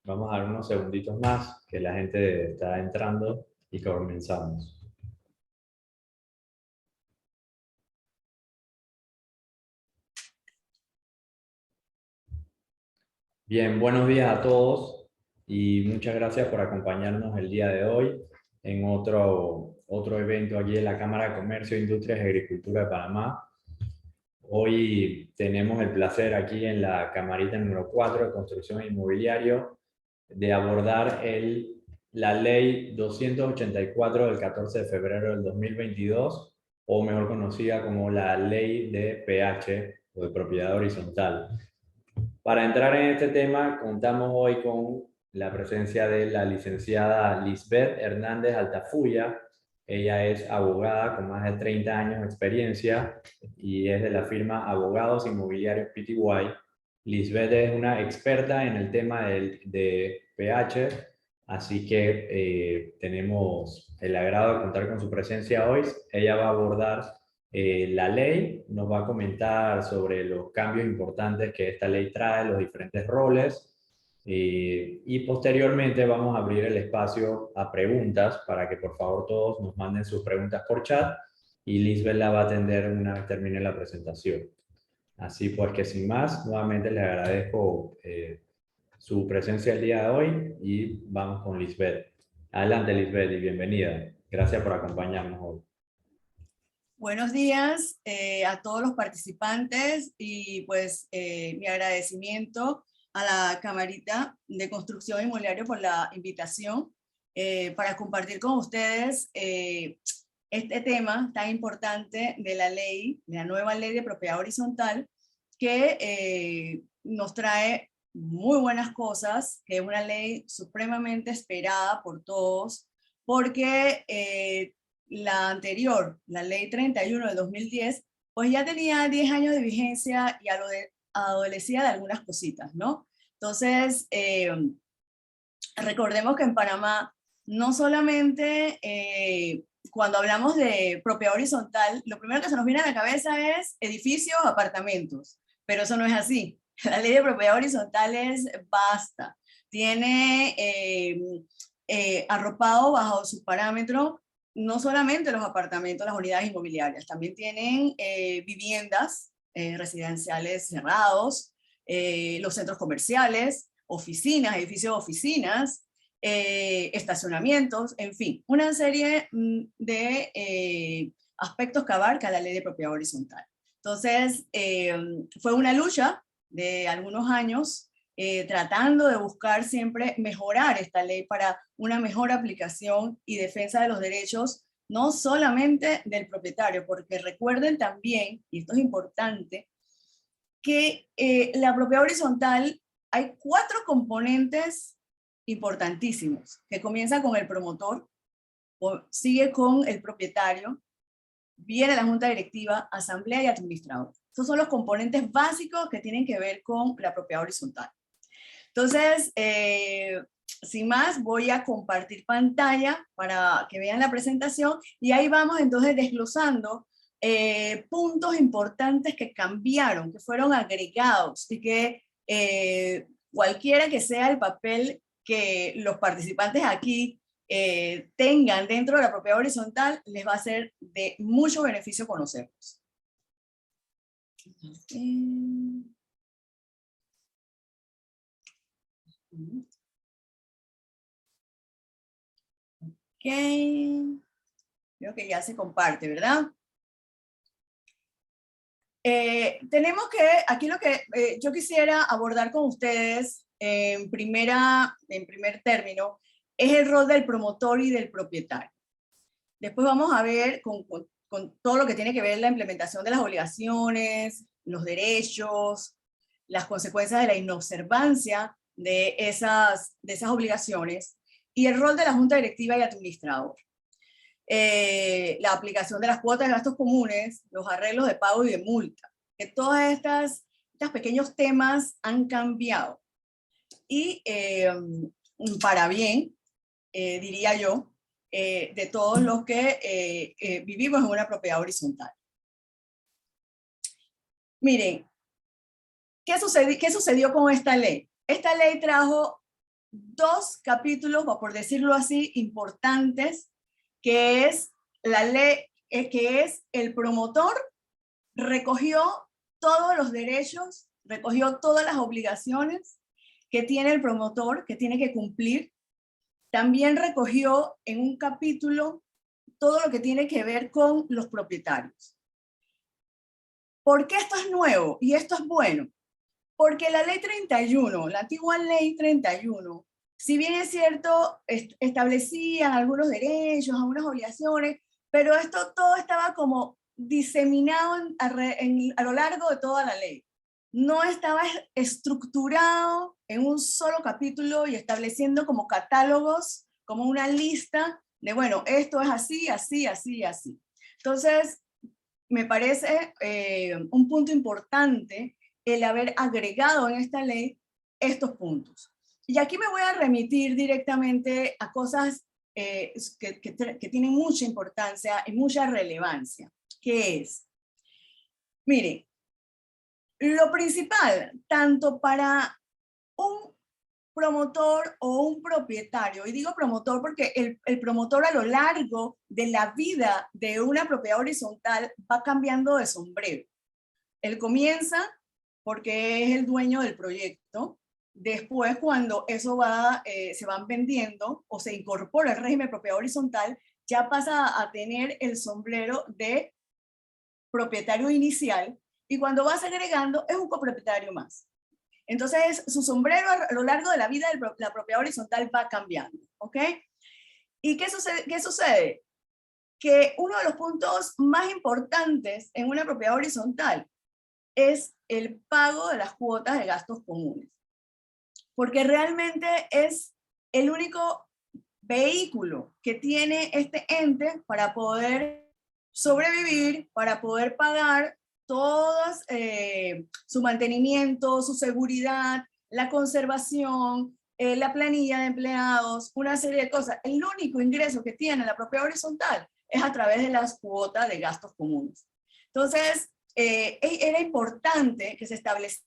Vamos a dar unos segunditos más que la gente está entrando y comenzamos. Bien, buenos días a todos y muchas gracias por acompañarnos el día de hoy en otro evento aquí en la Cámara de Comercio, Industrias y Agricultura de Panamá. Hoy tenemos el placer aquí en la camarita número 4 de Construcción e Inmobiliario de abordar la Ley 284 del 14 de febrero del 2022, o mejor conocida como la Ley de PH o de Propiedad Horizontal. Para entrar en este tema, contamos hoy con la presencia de la licenciada Lisbeth Hernández Altafulla. Ella es abogada con más de 30 años de experiencia y es de la firma Abogados Inmobiliarios PTY. Lisbeth es una experta en el tema de PH, así que tenemos el agrado de contar con su presencia hoy. Ella va a abordar la ley, nos va a comentar sobre los cambios importantes que esta ley trae, los diferentes roles, y posteriormente vamos a abrir el espacio a preguntas para que por favor todos nos manden sus preguntas por chat y Lisbeth la va a atender una vez termine la presentación. Así pues que sin más, nuevamente les agradezco su presencia el día de hoy y vamos con Lisbeth. Adelante Lisbeth y bienvenida. Gracias por acompañarnos hoy. Buenos días a todos los participantes y pues mi agradecimiento a la Camarita de Construcción Inmobiliaria por la invitación para compartir con ustedes este tema tan importante de la ley, de la nueva ley de propiedad horizontal que nos trae muy buenas cosas, que es una ley supremamente esperada por todos porque la anterior, la ley 31 de 2010, pues ya tenía 10 años de vigencia y adolecía de algunas cositas, ¿no? Entonces, recordemos que en Panamá no solamente cuando hablamos de propiedad horizontal, lo primero que se nos viene a la cabeza es edificios, apartamentos, pero eso no es así. La ley de propiedad horizontal es vasta, tiene arropado bajo sus parámetros no solamente los apartamentos, las unidades inmobiliarias, también tienen viviendas residenciales cerrados, los centros comerciales, oficinas, edificios de oficinas, estacionamientos, en fin, una serie de aspectos que abarca la ley de propiedad horizontal. Entonces, fue una lucha de algunos años tratando de buscar siempre mejorar esta ley para una mejor aplicación y defensa de los derechos, no solamente del propietario, porque recuerden también, y esto es importante, que la propiedad horizontal hay 4 componentes importantísimos, que comienza con el promotor, sigue con el propietario, viene la junta directiva, asamblea y administrador. Estos son los componentes básicos que tienen que ver con la propiedad horizontal. Entonces, sin más, voy a compartir pantalla para que vean la presentación y ahí vamos entonces desglosando puntos importantes que cambiaron, que fueron agregados y que cualquiera que sea el papel que los participantes aquí tengan dentro de la propiedad horizontal, les va a ser de mucho beneficio conocerlos. Ok, creo que ya se comparte, ¿verdad? Tenemos que, aquí lo que yo quisiera abordar con ustedes en primer término, es el rol del promotor y del propietario. Después vamos a ver con todo lo que tiene que ver la implementación de las obligaciones, los derechos, las consecuencias de la inobservancia de esas obligaciones, y el rol de la junta directiva y administrador. La aplicación de las cuotas de gastos comunes, los arreglos de pago y de multa, que todas estos pequeños temas han cambiado. Y para bien, diría yo, de todos los que vivimos en una propiedad horizontal. Miren, ¿qué sucedió con esta ley? Esta ley trajo dos capítulos, o por decirlo así, importantes, que es la ley, que es el promotor recogió todos los derechos, recogió todas las obligaciones que tiene el promotor, que tiene que cumplir. También recogió en un capítulo todo lo que tiene que ver con los propietarios. ¿Por qué esto es nuevo y esto es bueno? Porque la ley 31, la antigua ley 31, si bien es cierto, establecían algunos derechos, algunas obligaciones, pero esto todo estaba como diseminado a lo largo de toda la ley. No estaba estructurado en un solo capítulo y estableciendo como catálogos, como una lista de, bueno, esto es así, así, así, así. Entonces, me parece un punto importante el haber agregado en esta ley estos puntos. Y aquí me voy a remitir directamente a cosas que tienen mucha importancia y mucha relevancia, que es, mire, lo principal, tanto para un promotor o un propietario, y digo promotor porque el promotor a lo largo de la vida de una propiedad horizontal va cambiando de sombrero. Él comienza porque es el dueño del proyecto. Después, cuando eso se van vendiendo o se incorpora el régimen de propiedad horizontal, ya pasa a tener el sombrero de propietario inicial, y cuando vas agregando es un copropietario más. Entonces, su sombrero a lo largo de la vida de la propiedad horizontal va cambiando, ¿ok? ¿Y qué sucede? Que uno de los puntos más importantes en una propiedad horizontal es el pago de las cuotas de gastos comunes, porque realmente es el único vehículo que tiene este ente para poder sobrevivir, para poder pagar todas su mantenimiento, su seguridad, la conservación, la planilla de empleados, una serie de cosas. El único ingreso que tiene la propiedad horizontal es a través de las cuotas de gastos comunes. Entonces, era importante que se estableciera.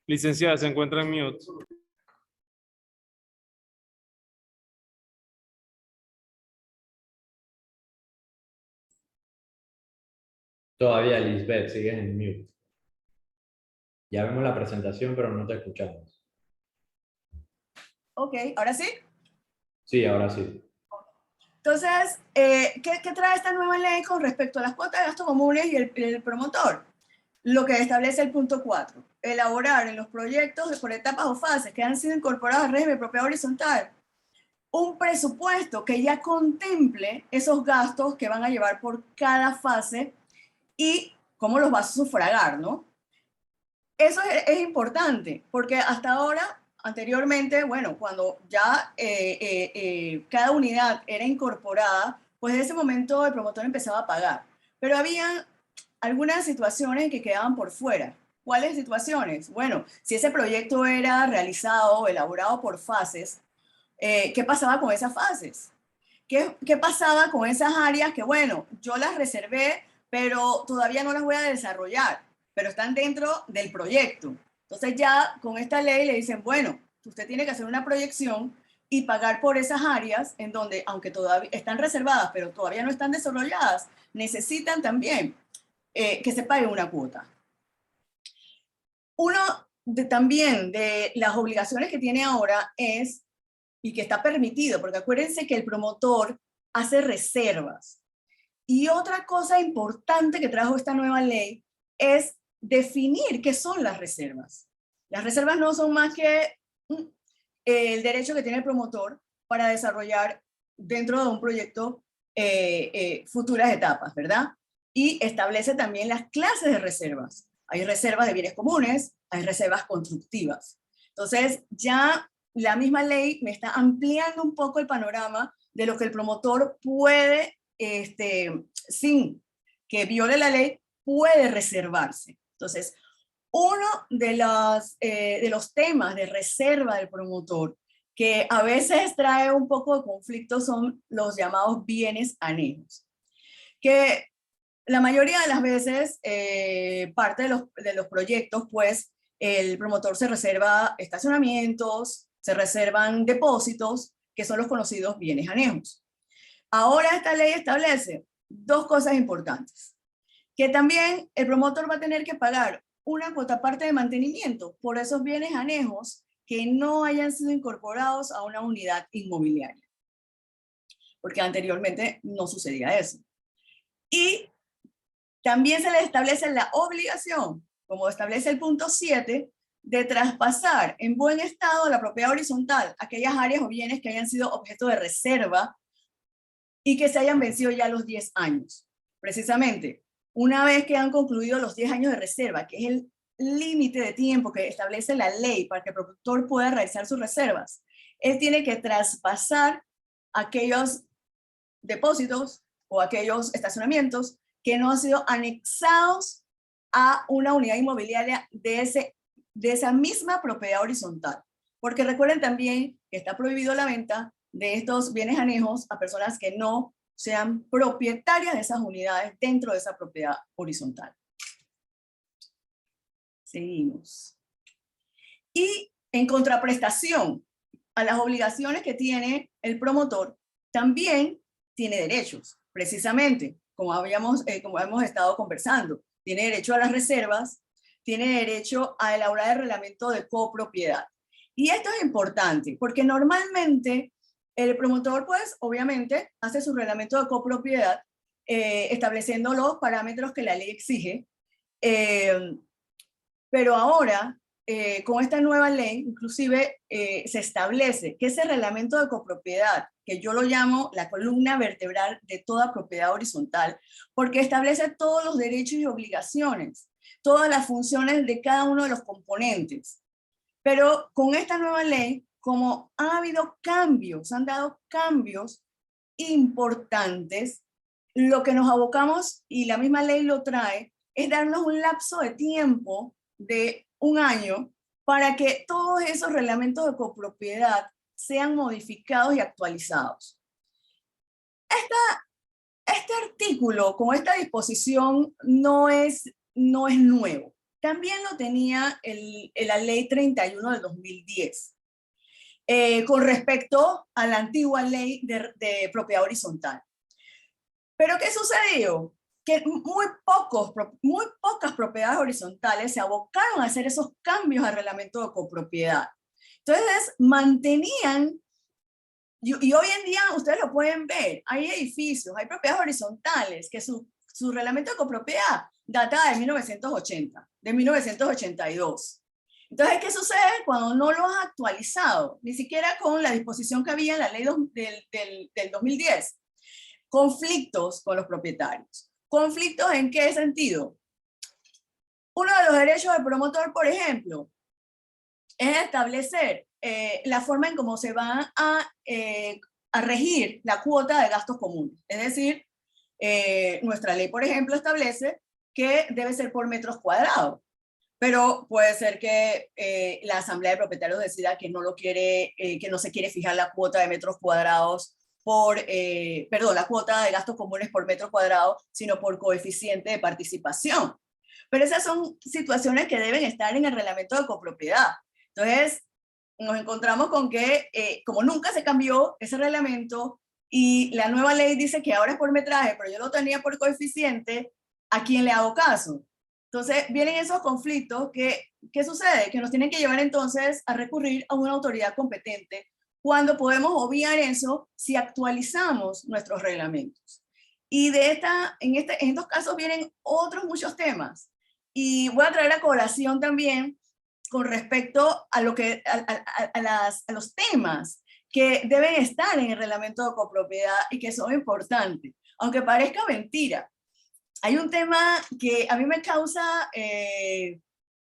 Licenciada, se encuentra en mute. Todavía, Lisbeth, sigues en mute. Ya vemos la presentación, pero no te escuchamos. Ok, ¿ahora sí? Sí, ahora sí. Entonces, ¿qué trae esta nueva ley con respecto a las cuotas de gastos comunes y el promotor? Lo que establece el punto 4, elaborar en los proyectos por etapas o fases que han sido incorporados al régimen de propiedad horizontal un presupuesto que ya contemple esos gastos que van a llevar por cada fase y cómo los vas a sufragar, ¿no? Eso es importante, porque hasta ahora, anteriormente, bueno, cuando ya cada unidad era incorporada, pues en ese momento el promotor empezaba a pagar. Pero había algunas situaciones que quedaban por fuera. ¿Cuáles situaciones? Bueno, si ese proyecto era realizado, elaborado por fases, ¿qué pasaba con esas fases? ¿Qué pasaba con esas áreas que, bueno, yo las reservé, pero todavía no las voy a desarrollar, pero están dentro del proyecto? Entonces ya con esta ley le dicen, bueno, usted tiene que hacer una proyección y pagar por esas áreas en donde, aunque todavía están reservadas, pero todavía no están desarrolladas, necesitan también que se pague una cuota. Uno también de las obligaciones que tiene ahora es, y que está permitido, porque acuérdense que el promotor hace reservas. Y otra cosa importante que trajo esta nueva ley es definir qué son las reservas. Las reservas no son más que el derecho que tiene el promotor para desarrollar dentro de un proyecto futuras etapas, ¿verdad? Y establece también las clases de reservas. Hay reservas de bienes comunes, hay reservas constructivas. Entonces, ya la misma ley me está ampliando un poco el panorama de lo que el promotor puede, sin que viole la ley, puede reservarse. Entonces, uno de los temas de reserva del promotor que a veces trae un poco de conflicto son los llamados bienes anejos, que la mayoría de las veces, parte de los proyectos, pues el promotor se reserva estacionamientos, se reservan depósitos, que son los conocidos bienes anejos. Ahora esta ley establece dos cosas importantes, que también el promotor va a tener que pagar una cuota parte de mantenimiento por esos bienes anejos que no hayan sido incorporados a una unidad inmobiliaria, porque anteriormente no sucedía eso. Y también se le establece la obligación, como establece el punto 7, de traspasar en buen estado la propiedad horizontal aquellas áreas o bienes que hayan sido objeto de reserva y que se hayan vencido ya los 10 años. Precisamente, una vez que han concluido los 10 años de reserva, que es el límite de tiempo que establece la ley para que el productor pueda realizar sus reservas, él tiene que traspasar aquellos depósitos o aquellos estacionamientos que no han sido anexados a una unidad inmobiliaria de esa misma propiedad horizontal. Porque recuerden también que está prohibido la venta de estos bienes anejos a personas que no sean propietarias de esas unidades dentro de esa propiedad horizontal. Seguimos. Y en contraprestación a las obligaciones que tiene el promotor, también tiene derechos, precisamente, como hemos estado conversando. Tiene derecho a las reservas, tiene derecho a elaborar el reglamento de copropiedad. Y esto es importante, porque normalmente el promotor, pues, obviamente, hace su reglamento de copropiedad, estableciendo los parámetros que la ley exige, pero ahora, con esta nueva ley, inclusive se establece que ese reglamento de copropiedad, que yo lo llamo la columna vertebral de toda propiedad horizontal, porque establece todos los derechos y obligaciones, todas las funciones de cada uno de los componentes. Pero con esta nueva ley, como ha habido cambios, han dado cambios importantes, lo que nos abocamos, y la misma ley lo trae, es darnos un lapso de tiempo de un año para que todos esos reglamentos de copropiedad sean modificados y actualizados. Este artículo con esta disposición no es nuevo. También lo tenía la ley 31 del 2010, con respecto a la antigua ley de propiedad horizontal. Pero ¿qué sucedió? Que muy pocas propiedades horizontales se abocaron a hacer esos cambios al reglamento de copropiedad. Entonces, mantenían, y hoy en día ustedes lo pueden ver, hay edificios, hay propiedades horizontales que su reglamento de copropiedad data de 1980, de 1982. Entonces, ¿qué sucede cuando no lo has actualizado? Ni siquiera con la disposición que había en la ley del 2010. Conflictos con los propietarios. ¿Conflictos en qué sentido? Uno de los derechos del promotor, por ejemplo, es establecer la forma en cómo se va a regir la cuota de gastos comunes. Es decir, nuestra ley, por ejemplo, establece que debe ser por metros cuadrados, pero puede ser que la asamblea de propietarios decida que no se quiere fijar la cuota de metros cuadrados la cuota de gastos comunes por metro cuadrado, sino por coeficiente de participación. Pero esas son situaciones que deben estar en el reglamento de copropiedad. Entonces, nos encontramos con que, como nunca se cambió ese reglamento, y la nueva ley dice que ahora es por metraje, pero yo lo tenía por coeficiente, ¿a quién le hago caso? Entonces, vienen esos conflictos ¿qué sucede? Que nos tienen que llevar entonces a recurrir a una autoridad competente, cuando podemos obviar eso si actualizamos nuestros reglamentos. Y en estos casos vienen otros muchos temas. Y voy a traer a colación también con respecto a los temas que deben estar en el reglamento de copropiedad y que son importantes. Aunque parezca mentira, hay un tema que a mí me causa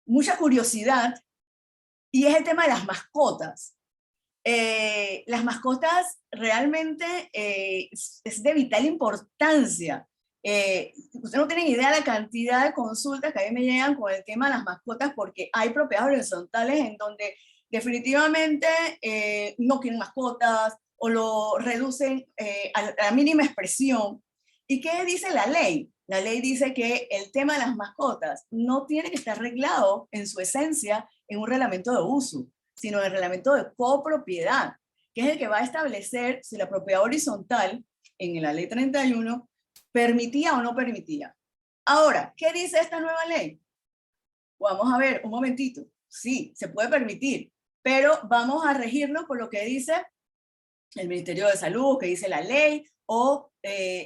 mucha curiosidad y es el tema de las mascotas. Las mascotas realmente es de vital importancia. Usted no tiene idea de la cantidad de consultas que a mí me llegan con el tema de las mascotas, porque hay propiedades horizontales en donde definitivamente no quieren mascotas o lo reducen a la mínima expresión. ¿Y qué dice la ley? La ley dice que el tema de las mascotas no tiene que estar arreglado en su esencia en un reglamento de uso, sino en el reglamento de copropiedad, que es el que va a establecer si la propiedad horizontal en la ley 31 permitía o no permitía. Ahora, ¿qué dice esta nueva ley? Vamos a ver, un momentito. Sí, se puede permitir, pero vamos a regirnos por lo que dice el Ministerio de Salud, que dice la ley, o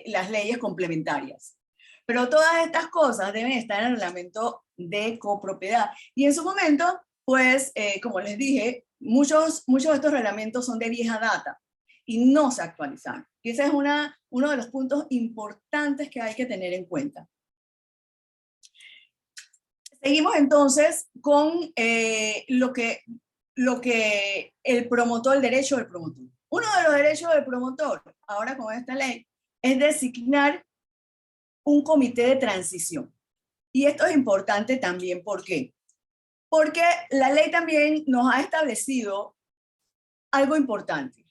las leyes complementarias. Pero todas estas cosas deben estar en el reglamento de copropiedad. Y en su momento, pues, como les dije, muchos de estos reglamentos son de vieja data y no se actualizan. Y ese es uno de los puntos importantes que hay que tener en cuenta. Seguimos entonces con lo que el promotor, el derecho del promotor. Uno de los derechos del promotor, ahora con esta ley, es designar un comité de transición. Y esto es importante también, ¿por qué? Porque la ley también nos ha establecido algo importante.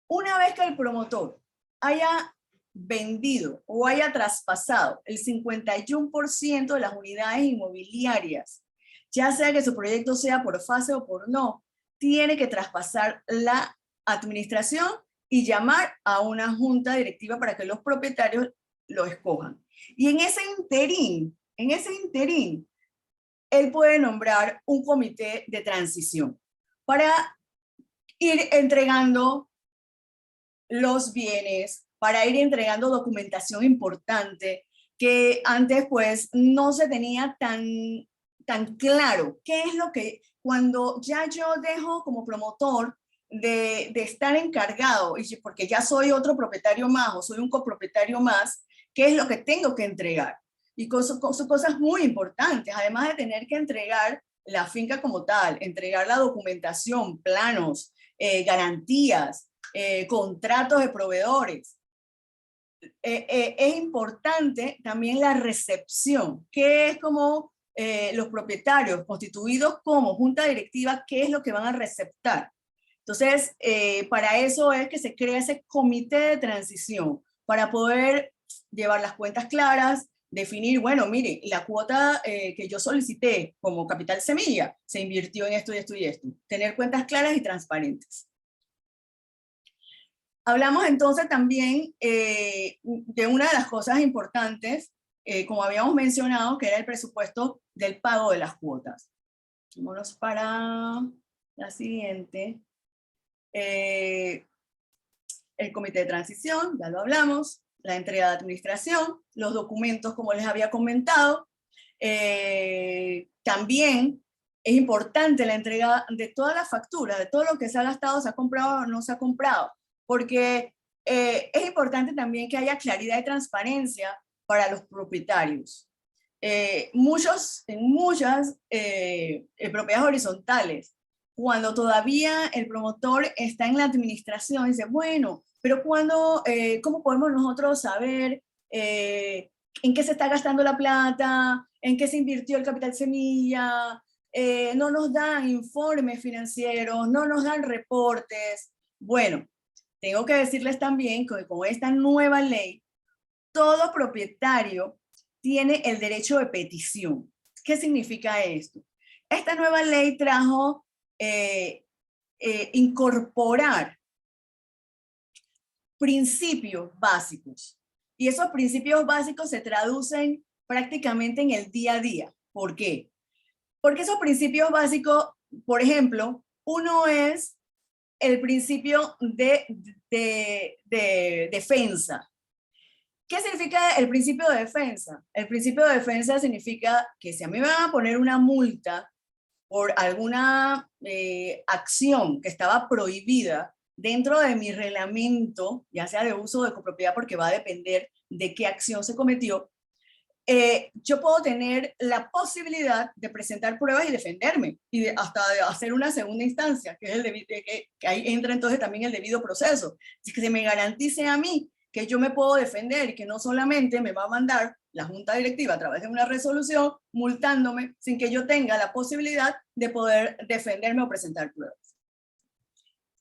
Una vez que el promotor haya vendido o haya traspasado el 51% de las unidades inmobiliarias, ya sea que su proyecto sea por fase o por no, tiene que traspasar la administración y llamar a una junta directiva para que los propietarios lo escojan. Y en ese interín, él puede nombrar un comité de transición para ir entregando los bienes, para ir entregando documentación importante que antes pues no se tenía tan claro. ¿Qué es lo que cuando ya yo dejo como promotor de estar encargado, y porque ya soy otro propietario más o soy un copropietario más, qué es lo que tengo que entregar? Y son cosas muy importantes, además de tener que entregar la finca como tal, entregar la documentación, planos, garantías, contratos de proveedores. Es importante también la recepción, que es como los propietarios constituidos como junta directiva, qué es lo que van a receptar. Entonces, para eso es que se crea ese comité de transición, para poder llevar las cuentas claras, definir, bueno, mire, la cuota que yo solicité como capital semilla se invirtió en esto y esto y esto. Tener cuentas claras y transparentes. Hablamos entonces también de una de las cosas importantes, como habíamos mencionado, que era el presupuesto del pago de las cuotas. Vámonos para la siguiente. El comité de transición, ya lo hablamos, la entrega de administración, los documentos, como les había comentado. También es importante la entrega de todas las facturas, de todo lo que se ha gastado, se ha comprado o no se ha comprado, porque es importante también que haya claridad y transparencia para los propietarios. En muchas propiedades horizontales, cuando todavía el promotor está en la administración, dice, bueno, pero ¿cómo podemos nosotros saber en qué se está gastando la plata, en qué se invirtió el capital semilla? No nos dan informes financieros, no nos dan reportes. Bueno, tengo que decirles también que con esta nueva ley, todo propietario tiene el derecho de petición. ¿Qué significa esto? Esta nueva ley trajo incorporar principios básicos. Y esos principios básicos se traducen prácticamente en el día a día. ¿Por qué? Porque esos principios básicos, por ejemplo, uno es el principio de defensa. ¿Qué significa el principio de defensa? El principio de defensa significa que si a mí me van a poner una multa por alguna acción que estaba prohibida, dentro de mi reglamento, ya sea de uso o de copropiedad, porque va a depender de qué acción se cometió, yo puedo tener la posibilidad de presentar pruebas y defenderme, y hasta de hacer una segunda instancia, que es que ahí entra entonces también el debido proceso. Así que se me garantice a mí que yo me puedo defender y que no solamente me va a mandar la junta directiva a través de una resolución multándome sin que yo tenga la posibilidad de poder defenderme o presentar pruebas.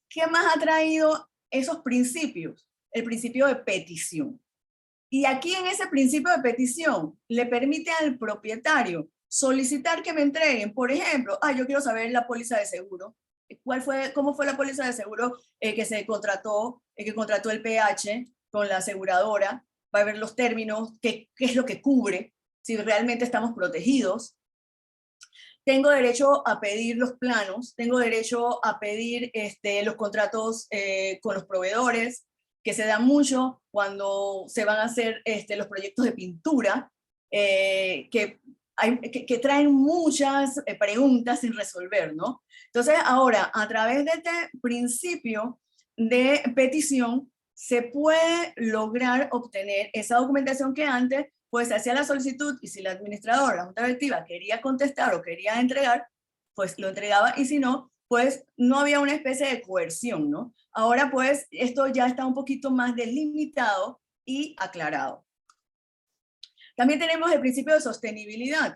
¿Qué más ha traído esos principios? El principio de petición. Y aquí en ese principio de petición le permite al propietario solicitar que me entreguen, por ejemplo, yo quiero saber la póliza de seguro. ¿Cómo fue la póliza de seguro que se contrató, que contrató el PH con la aseguradora? Va a ver los términos, qué es lo que cubre, si realmente estamos protegidos. Tengo derecho a pedir los planos, tengo derecho a pedir los contratos con los proveedores, que se da mucho cuando se van a hacer los proyectos de pintura, que traen muchas preguntas sin resolver, ¿no? Entonces, ahora, a través de este principio de petición, se puede lograr obtener esa documentación que antes pues se hacía la solicitud y si la administradora, la junta directiva, quería contestar o quería entregar, pues lo entregaba y si no, pues no había una especie de coerción, ¿no? Ahora pues esto ya está un poquito más delimitado y aclarado. También tenemos el principio de sostenibilidad,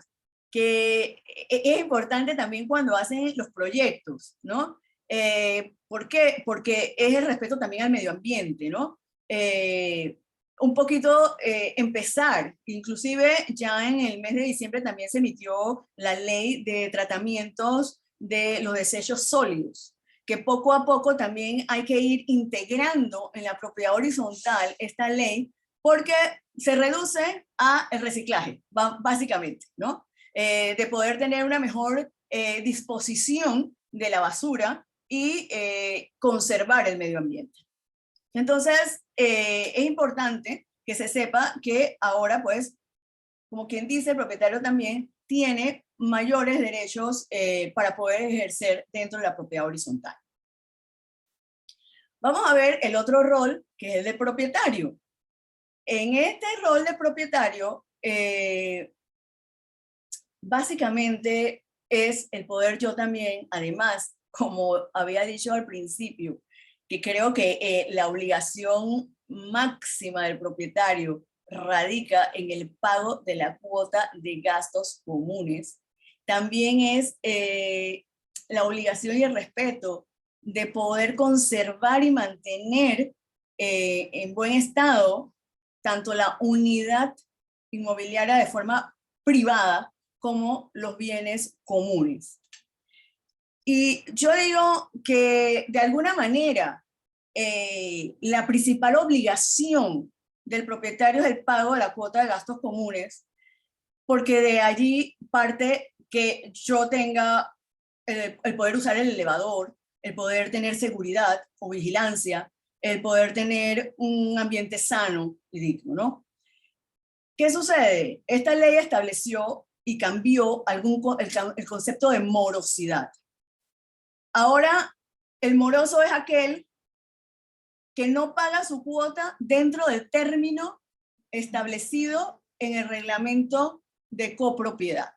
que es importante también cuando hacen los proyectos, ¿no? ¿Por qué? Porque es el respeto también al medio ambiente, ¿no? Un poquito empezar, inclusive ya en el mes de diciembre también se emitió la ley de tratamientos de los desechos sólidos, que poco a poco también hay que ir integrando en la propiedad horizontal esta ley, porque se reduce a el reciclaje, básicamente, ¿no? De poder tener una mejor disposición de la basura y conservar el medio ambiente. Entonces, es importante que se sepa que ahora, pues, como quien dice, el propietario también tiene mayores derechos para poder ejercer dentro de la propiedad horizontal. Vamos a ver el otro rol, que es el de propietario. En este rol de propietario, básicamente es el poder yo también, además, como había dicho al principio, que creo que la obligación máxima del propietario radica en el pago de la cuota de gastos comunes. También es la obligación y el respeto de poder conservar y mantener en buen estado tanto la unidad inmobiliaria de forma privada como los bienes comunes. Y yo digo que de alguna manera la principal obligación del propietario es el pago de la cuota de gastos comunes, porque de allí parte que yo tenga el poder usar el elevador, el poder tener seguridad o vigilancia, el poder tener un ambiente sano y digno, ¿no? ¿Qué sucede? Esta ley estableció y cambió el concepto de morosidad. Ahora, el moroso es aquel que no paga su cuota dentro del término establecido en el reglamento de copropiedad.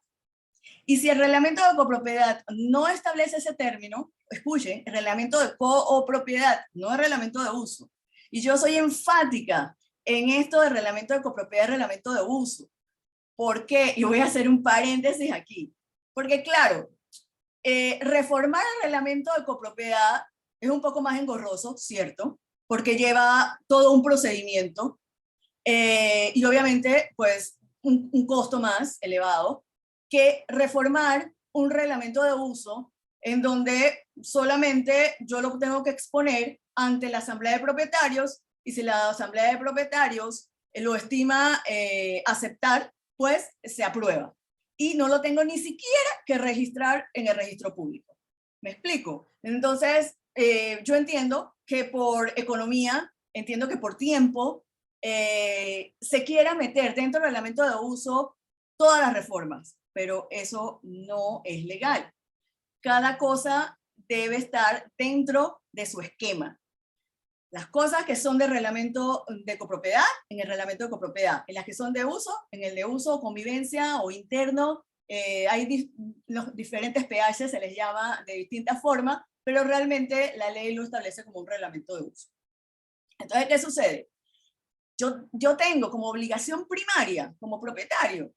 Y si el reglamento de copropiedad no establece ese término, escuchen, el reglamento de copropiedad, no el reglamento de uso. Y yo soy enfática en esto del reglamento de copropiedad y reglamento de uso. ¿Por qué? Y voy a hacer un paréntesis aquí. Porque claro, reformar el reglamento de copropiedad es un poco más engorroso, ¿cierto? Porque lleva todo un procedimiento y obviamente pues un costo más elevado que reformar un reglamento de uso en donde solamente yo lo tengo que exponer ante la asamblea de propietarios y si la asamblea de propietarios lo estima aceptar, pues se aprueba. Y no lo tengo ni siquiera que registrar en el registro público. ¿Me explico? Entonces, yo entiendo que por economía, entiendo que por tiempo, se quiera meter dentro del reglamento de uso todas las reformas, pero eso no es legal. Cada cosa debe estar dentro de su esquema. Las cosas que son de reglamento de copropiedad, en el reglamento de copropiedad. En las que son de uso, en el de uso, convivencia o interno, hay los diferentes pH, se les llama de distintas formas, pero realmente la ley lo establece como un reglamento de uso. Entonces, ¿qué sucede? Yo tengo como obligación primaria, como propietario,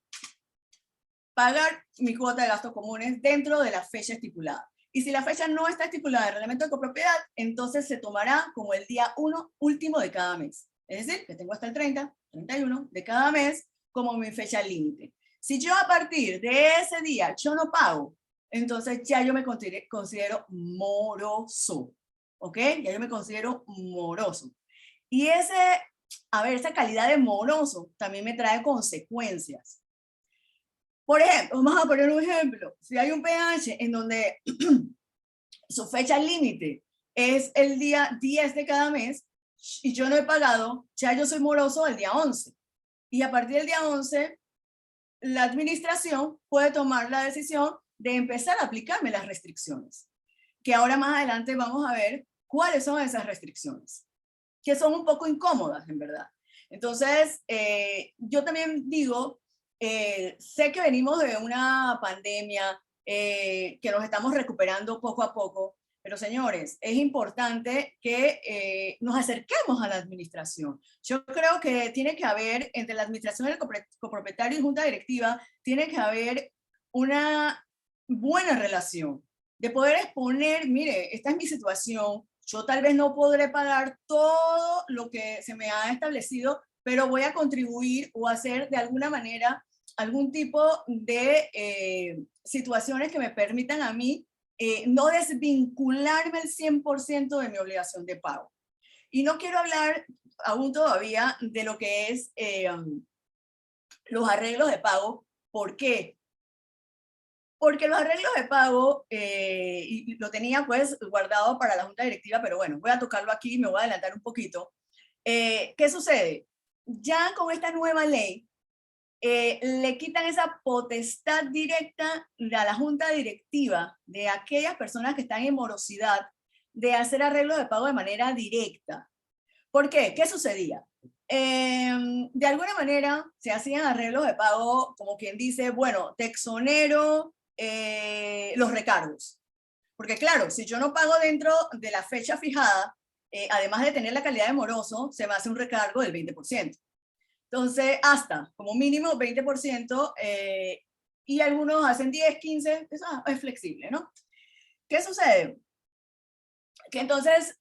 pagar mi cuota de gastos comunes dentro de la fecha estipulada. Y si la fecha no está estipulada en el reglamento de copropiedad, entonces se tomará como el día 1 último de cada mes. Es decir, que tengo hasta el 30, 31 de cada mes como mi fecha límite. Si yo a partir de ese día yo no pago, entonces ya yo me considero moroso. ¿Ok? Ya yo me considero moroso. Y esa calidad de moroso también me trae consecuencias. Por ejemplo, vamos a poner un ejemplo. Si hay un pH en donde su fecha límite es el día 10 de cada mes y yo no he pagado, ya yo soy moroso el día 11. Y a partir del día 11, la administración puede tomar la decisión de empezar a aplicarme las restricciones. Que ahora más adelante vamos a ver cuáles son esas restricciones, que son un poco incómodas, en verdad. Entonces, yo también digo, sé que venimos de una pandemia, que nos estamos recuperando poco a poco, pero señores, es importante que nos acerquemos a la administración. Yo creo que tiene que haber, entre la administración del copropietario y junta directiva, tiene que haber una buena relación, de poder exponer, mire, esta es mi situación, yo tal vez no podré pagar todo lo que se me ha establecido, pero voy a contribuir o hacer de alguna manera algún tipo de situaciones que me permitan a mí no desvincularme al 100% de mi obligación de pago. Y no quiero hablar aún todavía de lo que es los arreglos de pago. ¿Por qué? Porque los arreglos de pago, y lo tenía pues guardado para la junta directiva, pero bueno, voy a tocarlo aquí, me voy a adelantar un poquito. ¿Qué sucede? Ya con esta nueva ley, le quitan esa potestad directa a la junta directiva de aquellas personas que están en morosidad de hacer arreglos de pago de manera directa. ¿Por qué? ¿Qué sucedía? De alguna manera se hacían arreglos de pago como quien dice, bueno, te exonero los recargos. Porque claro, si yo no pago dentro de la fecha fijada, además de tener la calidad de moroso, se me hace un recargo del 20%. Entonces, hasta como mínimo 20%, y algunos hacen 10, 15, eso es flexible, ¿no? ¿Qué sucede? Que entonces,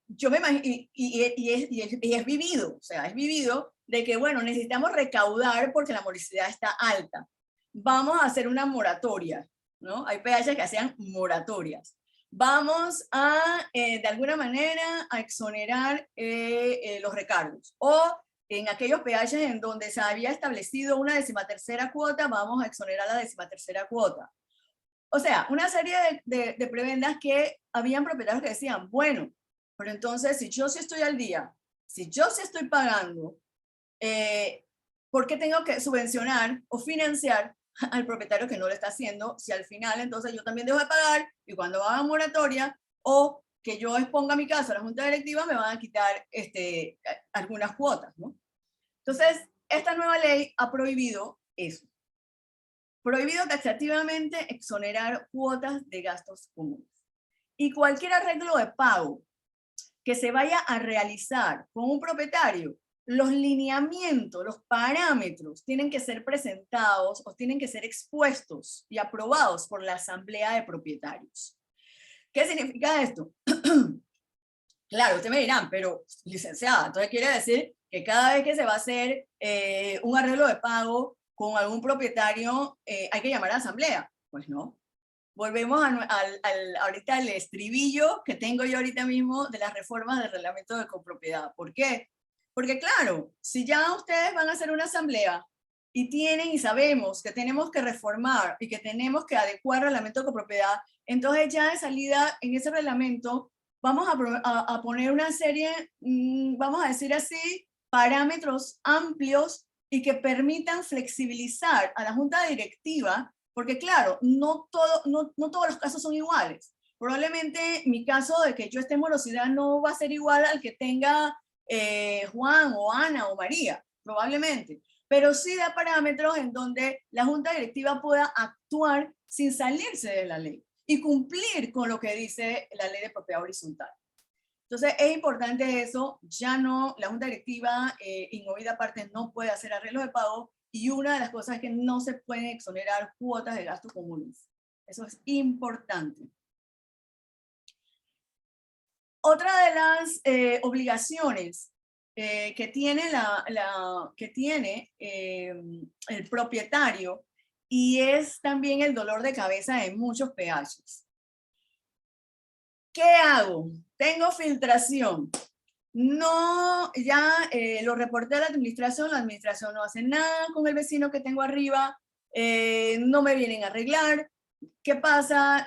yo me imagino, y es vivido, o sea, es vivido de que, bueno, necesitamos recaudar porque la morosidad está alta. Vamos a hacer una moratoria, ¿no? Hay PH que hacían moratorias. Vamos a, de alguna manera, a exonerar los recargos. O en aquellos PH en donde se había establecido una 13ª cuota, vamos a exonerar la 13ª cuota. O sea, una serie de prebendas que habían propietarios que decían, bueno, pero entonces si yo sí estoy al día, si yo sí estoy pagando, ¿por qué tengo que subvencionar o financiar al propietario que no lo está haciendo si al final entonces yo también dejo de pagar y cuando va a moratoria o que yo exponga mi caso a la junta directiva me van a quitar algunas cuotas, ¿no? Entonces, esta nueva ley ha prohibido eso. Prohibido taxativamente exonerar cuotas de gastos comunes. Y cualquier arreglo de pago que se vaya a realizar con un propietario, los lineamientos, los parámetros tienen que ser presentados o tienen que ser expuestos y aprobados por la asamblea de propietarios. ¿Qué significa esto? Claro, ustedes me dirán, pero licenciada, entonces quiere decir que cada vez que se va a hacer un arreglo de pago con algún propietario, hay que llamar a la asamblea. Pues no. Volvemos ahorita al estribillo que tengo yo ahorita mismo de las reformas del reglamento de copropiedad. ¿Por qué? Porque claro, si ya ustedes van a hacer una asamblea y tienen y sabemos que tenemos que reformar y que tenemos que adecuar el reglamento de copropiedad, entonces ya de salida en ese reglamento vamos a poner una serie, vamos a decir así, parámetros amplios y que permitan flexibilizar a la junta directiva, porque claro, no todos los casos son iguales, Probablemente mi caso de que yo esté en morosidad no va a ser igual al que tenga Juan o Ana o María, probablemente. Pero sí da parámetros en donde la junta directiva pueda actuar sin salirse de la ley y cumplir con lo que dice la ley de propiedad horizontal. Entonces es importante eso, ya no, la junta directiva inmovida aparte no puede hacer arreglos de pago y una de las cosas es que no se pueden exonerar cuotas de gastos comunes. Eso es importante. Otra de las obligaciones que tiene, el propietario, y es también el dolor de cabeza de muchos PHs. ¿Qué hago? Tengo filtración. No, ya lo reporté a la administración no hace nada con el vecino que tengo arriba, no me vienen a arreglar. ¿Qué pasa?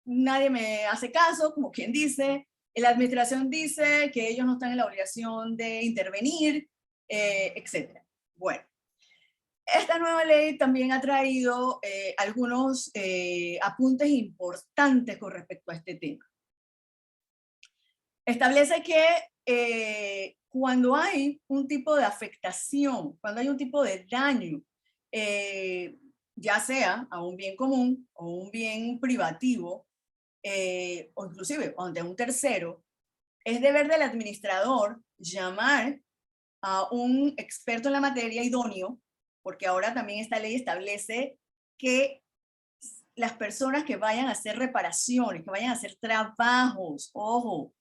Nadie me hace caso, como quien dice. La administración dice que ellos no están en la obligación de intervenir, etc. Bueno, esta nueva ley también ha traído algunos apuntes importantes con respecto a este tema. Establece que cuando hay un tipo de afectación, cuando hay un tipo de daño, ya sea a un bien común o un bien privativo, o inclusive ante un tercero, es deber del administrador llamar a un experto en la materia idóneo, porque ahora también esta ley establece que las personas que vayan a hacer reparaciones, que vayan a hacer trabajos, ojo,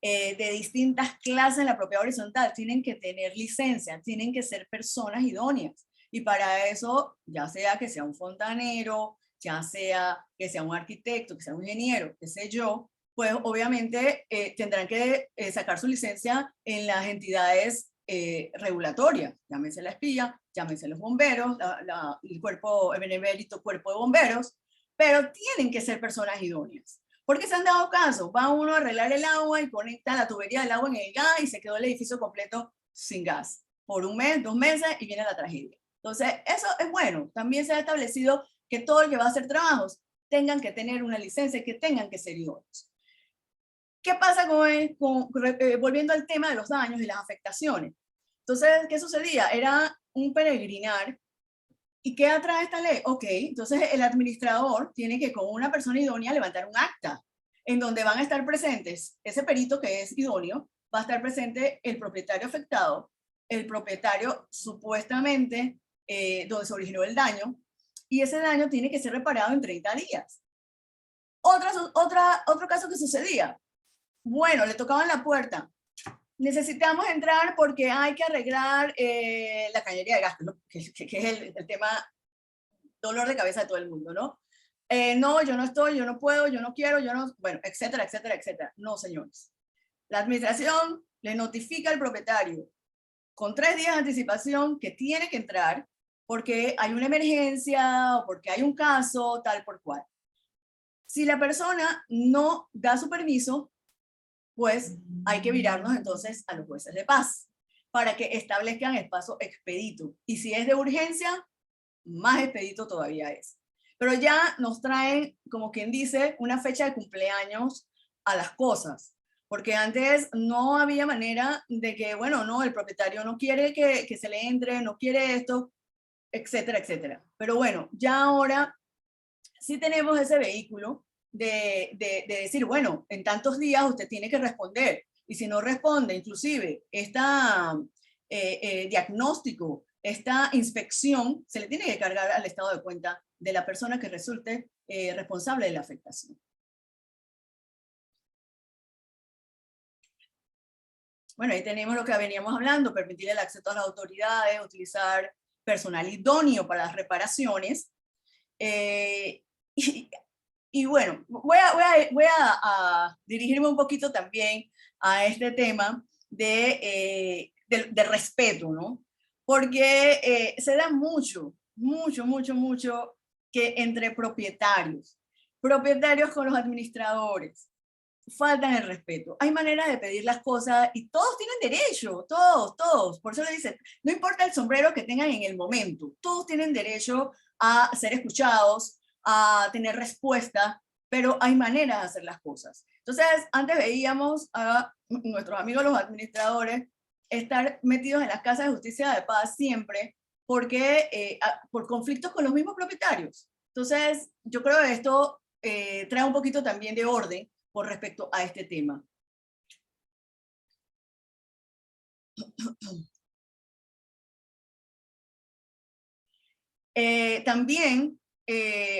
de distintas clases en la propiedad horizontal, tienen que tener licencia, tienen que ser personas idóneas. Y para eso, ya sea que sea un fontanero, ya sea que sea un arquitecto, que sea un ingeniero, qué sé yo, pues obviamente tendrán que sacar su licencia en las entidades regulatorias, llámense la espía, llámense los bomberos, el benemérito cuerpo de bomberos, pero tienen que ser personas idóneas. Porque se han dado casos, va uno a arreglar el agua y conecta la tubería del agua en el gas y se quedó el edificio completo sin gas por un mes, 2 meses y viene la tragedia. Entonces, eso es bueno. También se ha establecido que todo el que va a hacer trabajos tengan que tener una licencia y que tengan que ser idóneos. ¿Qué pasa volviendo al tema de los daños y las afectaciones? Entonces, ¿qué sucedía? Era un peregrinar. ¿Y qué atrae esta ley? Ok, entonces el administrador tiene que con una persona idónea levantar un acta en donde van a estar presentes ese perito que es idóneo, va a estar presente el propietario afectado, el propietario supuestamente donde se originó el daño, y ese daño tiene que ser reparado en 30 días. Otro caso que sucedía, bueno, le tocaban la puerta, necesitamos entrar porque hay que arreglar la cañería de gas, ¿no? que es el tema dolor de cabeza de todo el mundo, ¿no? No, yo no estoy, yo no puedo, yo no quiero, yo no, bueno, etcétera, etcétera, etcétera. No, señores. La administración le notifica al propietario con 3 días de anticipación que tiene que entrar porque hay una emergencia o porque hay un caso, tal por cual. Si la persona no da su permiso, pues hay que virarnos entonces a los jueces de paz para que establezcan el paso expedito. Y si es de urgencia, más expedito todavía es. Pero ya nos traen, como quien dice, una fecha de cumpleaños a las cosas. Porque antes no había manera de que, bueno, no, el propietario no quiere que se le entre, no quiere esto, etcétera, etcétera. Pero bueno, ya ahora sí tenemos ese vehículo de decir, bueno, en tantos días usted tiene que responder. Y si no responde, inclusive, diagnóstico, esta inspección, se le tiene que cargar al estado de cuenta de la persona que resulte responsable de la afectación. Bueno, ahí tenemos lo que veníamos hablando, permitir el acceso a las autoridades, utilizar personal idóneo para las reparaciones. Y bueno, voy a dirigirme un poquito también a este tema de respeto, ¿no? Porque se da mucho que entre propietarios con los administradores, faltan el respeto. Hay maneras de pedir las cosas y todos tienen derecho, todos. Por eso le dicen, no importa el sombrero que tengan en el momento, todos tienen derecho a ser escuchados, a tener respuesta pero hay maneras de hacer las cosas. Entonces, antes veíamos a nuestros amigos los administradores estar metidos en las casas de justicia de paz siempre, porque por conflictos con los mismos propietarios. Entonces, yo creo que esto trae un poquito también de orden con respecto a este tema. También,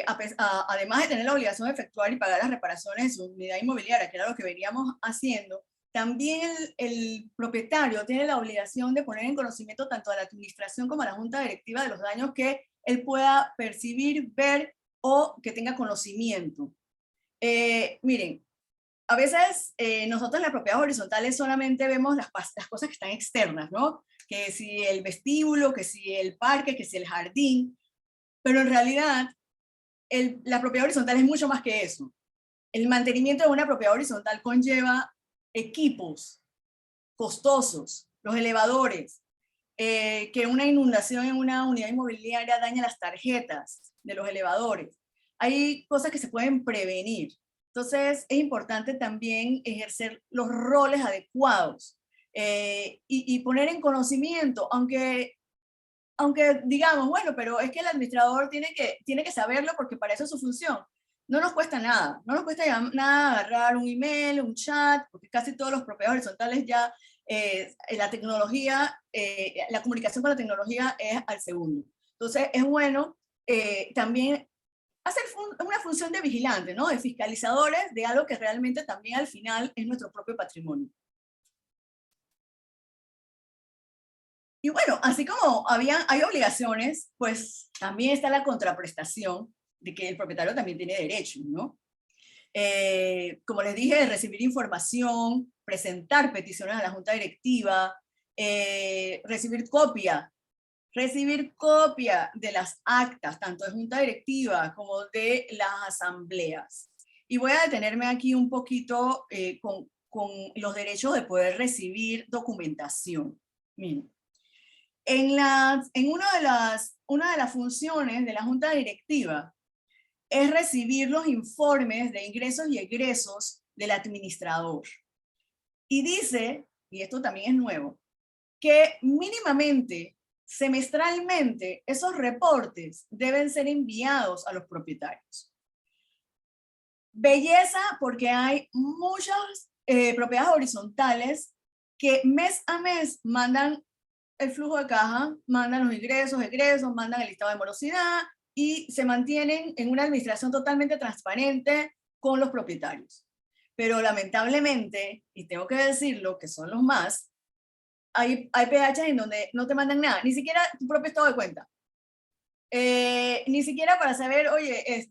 además de tener la obligación de efectuar y pagar las reparaciones de su unidad inmobiliaria, que era lo que veníamos haciendo, también el propietario tiene la obligación de poner en conocimiento tanto a la administración como a la junta directiva de los daños que él pueda percibir, ver o que tenga conocimiento. Miren, a veces nosotros en las propiedades horizontales solamente vemos las cosas que están externas, ¿no? Que si el vestíbulo, que si el parque, que si el jardín, pero en realidad la propiedad horizontal es mucho más que eso. El mantenimiento de una propiedad horizontal conlleva equipos costosos, los elevadores, que una inundación en una unidad inmobiliaria daña las tarjetas de los elevadores. Hay cosas que se pueden prevenir. Entonces, es importante también ejercer los roles adecuados y poner en conocimiento, aunque digamos, bueno, pero es que el administrador tiene que saberlo porque para eso es su función. No nos cuesta nada, no nos cuesta nada agarrar un email, un chat, porque casi todos los propietarios horizontales ya, la tecnología, la comunicación con la tecnología es al segundo. Entonces, es bueno también hacer una función de vigilante, ¿no? De fiscalizadores de algo que realmente también al final es nuestro propio patrimonio. Y bueno, así como hay obligaciones, pues también está la contraprestación de que el propietario también tiene derechos, ¿no? Como les dije, recibir información, presentar peticiones a la junta directiva, recibir copia de las actas, tanto de junta directiva como de las asambleas. Y voy a detenerme aquí un poquito con los derechos de poder recibir documentación. Miren. Una de las funciones de la junta directiva es recibir los informes de ingresos y egresos del administrador. Y dice, y esto también es nuevo, que mínimamente, semestralmente, esos reportes deben ser enviados a los propietarios. Belleza, porque hay muchas propiedades horizontales que mes a mes mandan el flujo de caja, mandan los ingresos, mandan el listado de morosidad y se mantienen en una administración totalmente transparente con los propietarios. Pero lamentablemente, y tengo que decirlo, que son los más, hay PHs en donde no te mandan nada, ni siquiera tu propio estado de cuenta. Ni siquiera para saber, oye,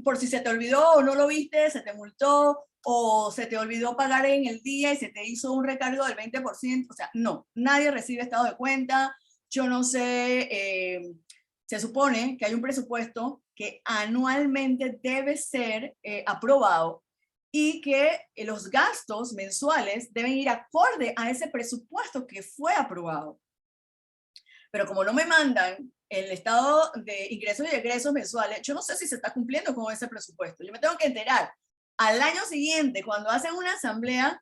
por si se te olvidó o no lo viste, se te multó, o se te olvidó pagar en el día y se te hizo un recargo del 20%, o sea, no, nadie recibe estado de cuenta, yo no sé, se supone que hay un presupuesto que anualmente debe ser aprobado y que los gastos mensuales deben ir acorde a ese presupuesto que fue aprobado. Pero como no me mandan el estado de ingresos y egresos mensuales, yo no sé si se está cumpliendo con ese presupuesto. Yo me tengo que enterar al año siguiente, cuando hacen una asamblea,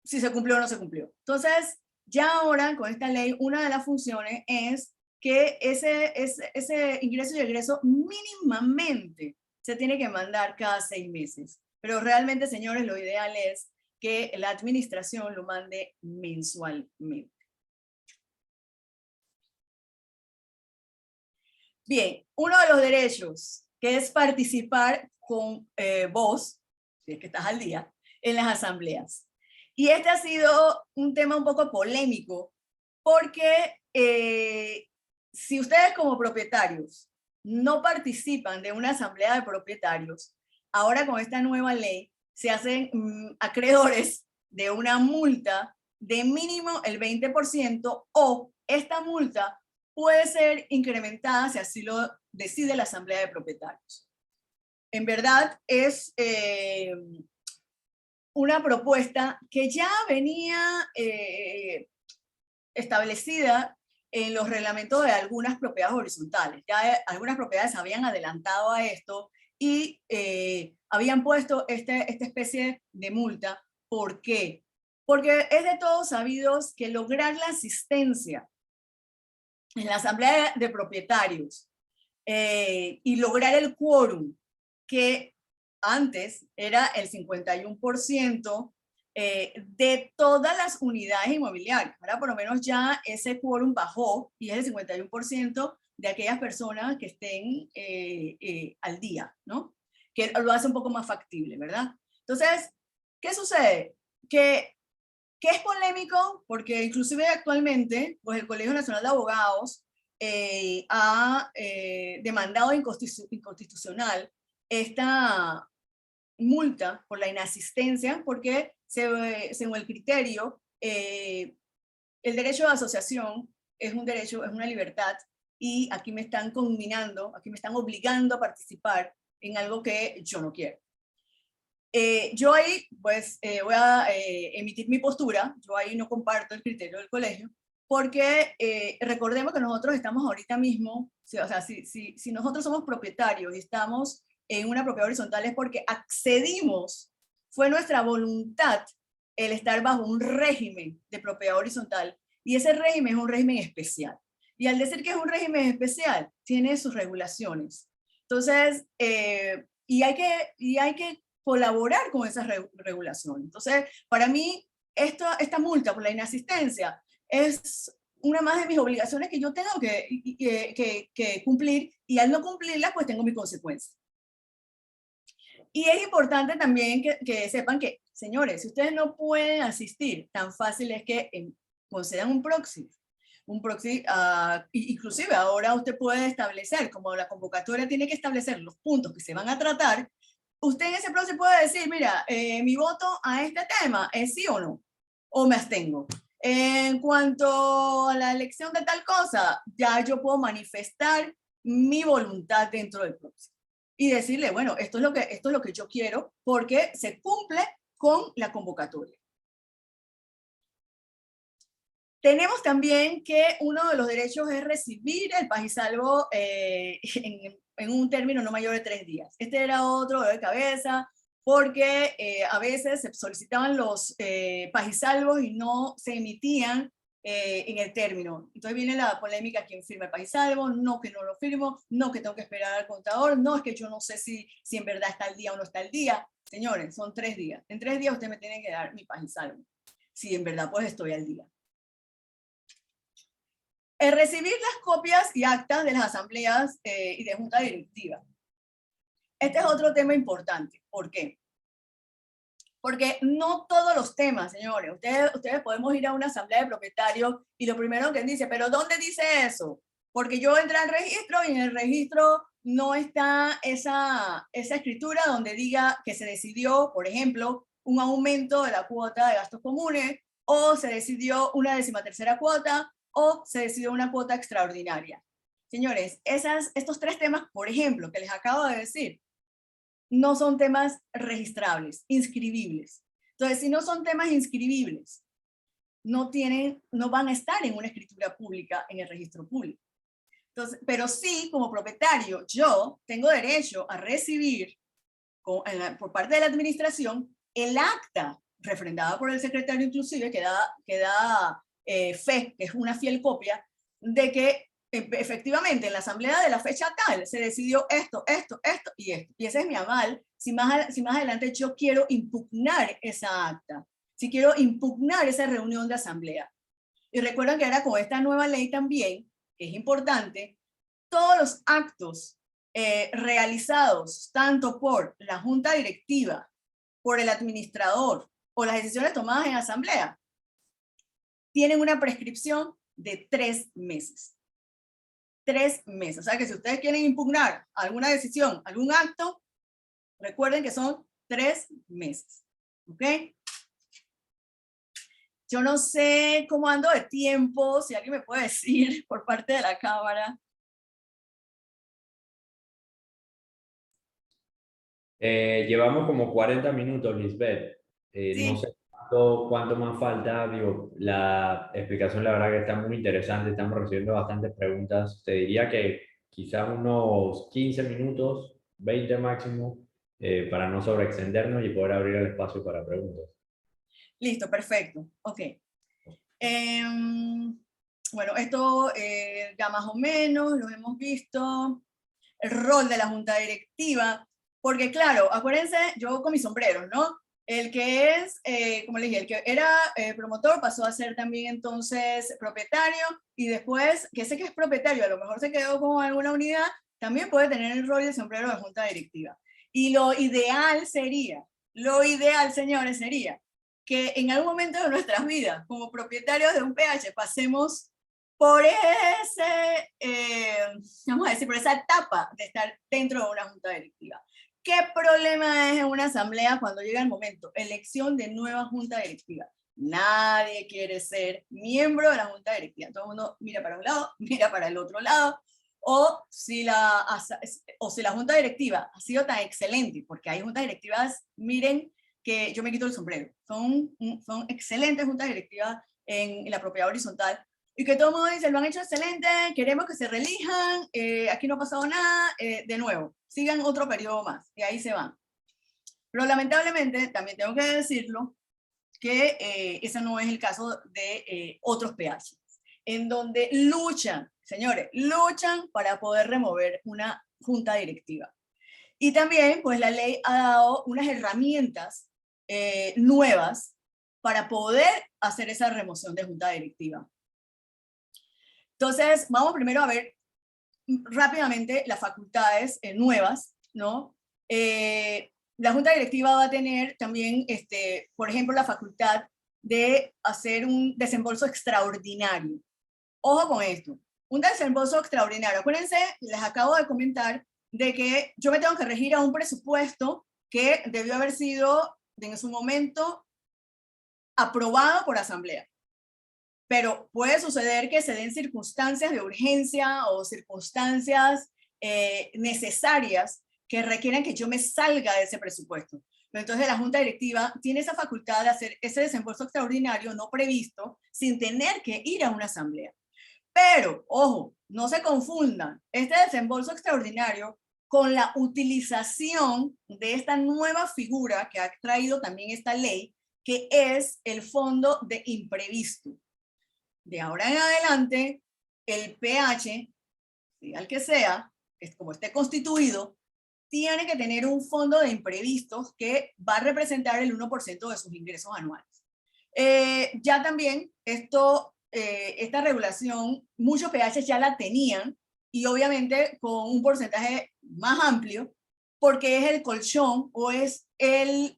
si se cumplió o no se cumplió. Entonces, ya ahora con esta ley, una de las funciones es que ese ingreso y egreso mínimamente se tiene que mandar cada 6 meses. Pero realmente, señores, lo ideal es que la administración lo mande mensualmente. Bien, uno de los derechos, que es participar con voz, si es que estás al día, en las asambleas. Y este ha sido un tema un poco polémico, porque si ustedes como propietarios no participan de una asamblea de propietarios, ahora con esta nueva ley se hacen acreedores de una multa de mínimo el 20% o esta multa puede ser incrementada si así lo decide la asamblea de propietarios. En verdad es una propuesta que ya venía establecida en los reglamentos de algunas propiedades horizontales. Ya algunas propiedades habían adelantado a esto y habían puesto esta especie de multa. ¿Por qué? Porque es de todos sabidos que lograr la asistencia en la asamblea de propietarios y lograr el quórum, que antes era el 51% de todas las unidades inmobiliarias. Ahora por lo menos ya ese quórum bajó y es el 51% de aquellas personas que estén al día, ¿no? Que lo hace un poco más factible, ¿verdad? Entonces, ¿qué sucede? Que es polémico porque inclusive actualmente, pues el Colegio Nacional de Abogados ha demandado inconstitucional esta multa por la inasistencia, porque según el criterio, el derecho de asociación es un derecho, es una libertad, y aquí me están conminando, aquí me están obligando a participar en algo que yo no quiero. Yo ahí, pues, voy a emitir mi postura. Yo ahí no comparto el criterio del colegio, porque recordemos que nosotros estamos ahorita mismo, o sea, si nosotros somos propietarios y estamos en una propiedad horizontal es porque accedimos, fue nuestra voluntad el estar bajo un régimen de propiedad horizontal, y ese régimen es un régimen especial. Y al decir que es un régimen especial, tiene sus regulaciones. Entonces, y hay que colaborar con esas regulaciones. Entonces, para mí, esta multa por la inasistencia es una más de mis obligaciones que yo tengo que cumplir, y al no cumplirlas, pues tengo mis consecuencias. Y es importante también que sepan que, señores, si ustedes no pueden asistir, tan fácil es que concedan un proxy. Un proxy, inclusive ahora usted puede establecer, como la convocatoria tiene que establecer los puntos que se van a tratar, usted en ese proceso puede decir, mira, mi voto a este tema es sí o no, o me abstengo. En cuanto a la elección de tal cosa, ya yo puedo manifestar mi voluntad dentro del proceso y decirle, bueno, esto es lo que yo quiero, porque se cumple con la convocatoria. Tenemos también que uno de los derechos es recibir el paz y salvo en un término no mayor de 3 días. Este era otro de cabeza, porque a veces se solicitaban los paz y salvos y no se emitían en el término. Entonces viene la polémica: ¿quién firma el paz y salvo? No, que no lo firmo, no, que tengo que esperar al contador, no, es que yo no sé si en verdad está al día o no está al día. Señores, son 3 días. En 3 días usted me tiene que dar mi paz y salvo, si en verdad pues estoy al día. Recibir las copias y actas de las asambleas y de junta directiva. Este es otro tema importante. ¿Por qué? Porque no todos los temas, señores, ustedes podemos ir a una asamblea de propietarios y lo primero que dice, pero ¿dónde dice eso? Porque yo entré al registro y en el registro no está esa escritura donde diga que se decidió, por ejemplo, un aumento de la cuota de gastos comunes, o se decidió una 13ª cuota, o se decidió una cuota extraordinaria. Señores, estos 3 temas, por ejemplo, que les acabo de decir, no son temas registrables, inscribibles. Entonces, si no son temas inscribibles, no van a estar en una escritura pública en el registro público. Entonces, pero sí, como propietario, yo tengo derecho a recibir por parte de la administración el acta refrendada por el secretario, inclusive, que da fe, que es una fiel copia, de que efectivamente en la asamblea de la fecha tal se decidió esto, esto, esto y esto. Y ese es mi aval si más adelante yo quiero impugnar esa acta, si quiero impugnar esa reunión de asamblea. Y recuerden que ahora con esta nueva ley también, que es importante, todos los actos realizados tanto por la junta directiva, por el administrador o las decisiones tomadas en asamblea, tienen una prescripción de 3 meses. 3 meses. O sea que si ustedes quieren impugnar alguna decisión, algún acto, recuerden que son 3 meses. ¿Ok? Yo no sé cómo ando de tiempo, si alguien me puede decir por parte de la cámara. Llevamos como 40 minutos, Lisbeth. Sí. No sé cuánto más falta. Digo, la explicación la verdad que está muy interesante. Estamos recibiendo bastantes preguntas. Te diría que quizás unos 15 minutos 20 máximo, para no sobreextendernos y poder abrir el espacio para preguntas. Listo, perfecto. Ok. Bueno, esto ya más o menos lo hemos visto. El rol de la junta directiva, porque claro, acuérdense, yo con mis sombreros, ¿no? El que es, como les dije, el que era promotor pasó a ser también entonces propietario, y después, que sé que es propietario, a lo mejor se quedó con alguna unidad, también puede tener el rol de sombrero de junta directiva. Y lo ideal, señores, sería que en algún momento de nuestras vidas, como propietarios de un PH, pasemos por vamos a decir, por esa etapa de estar dentro de una junta directiva. ¿Qué problema es en una asamblea cuando llega el momento? Elección de nueva junta directiva. Nadie quiere ser miembro de la junta directiva. Todo el mundo mira para un lado, mira para el otro lado. O si la junta directiva ha sido tan excelente, porque hay juntas directivas, miren, que yo me quito el sombrero. Son excelentes juntas directivas en la propiedad horizontal, y que todo el mundo dice, lo han hecho excelente, queremos que se reelijan, aquí no ha pasado nada, de nuevo, sigan otro periodo más, y ahí se van. Pero lamentablemente, también tengo que decirlo, que ese no es el caso de otros PH, en donde luchan, señores, luchan para poder remover una junta directiva. Y también, pues la ley ha dado unas herramientas nuevas para poder hacer esa remoción de junta directiva. Entonces, vamos primero a ver rápidamente las facultades nuevas, ¿no? La Junta Directiva va a tener también, por ejemplo, la facultad de hacer un desembolso extraordinario. Ojo con esto, un desembolso extraordinario. Acuérdense, les acabo de comentar de que yo me tengo que regir a un presupuesto que debió haber sido en su momento aprobado por asamblea. Pero puede suceder que se den circunstancias de urgencia o circunstancias necesarias que requieran que yo me salga de ese presupuesto. Pero entonces la Junta Directiva tiene esa facultad de hacer ese desembolso extraordinario no previsto sin tener que ir a una asamblea. Pero, ojo, no se confundan, este desembolso extraordinario con la utilización de esta nueva figura que ha traído también esta ley, que es el fondo de imprevisto. De ahora en adelante, el PH, sea el que sea, como esté constituido, tiene que tener un fondo de imprevistos que va a representar el 1% de sus ingresos anuales. Ya también esta regulación, muchos PH ya la tenían, y obviamente con un porcentaje más amplio, porque es el colchón o es el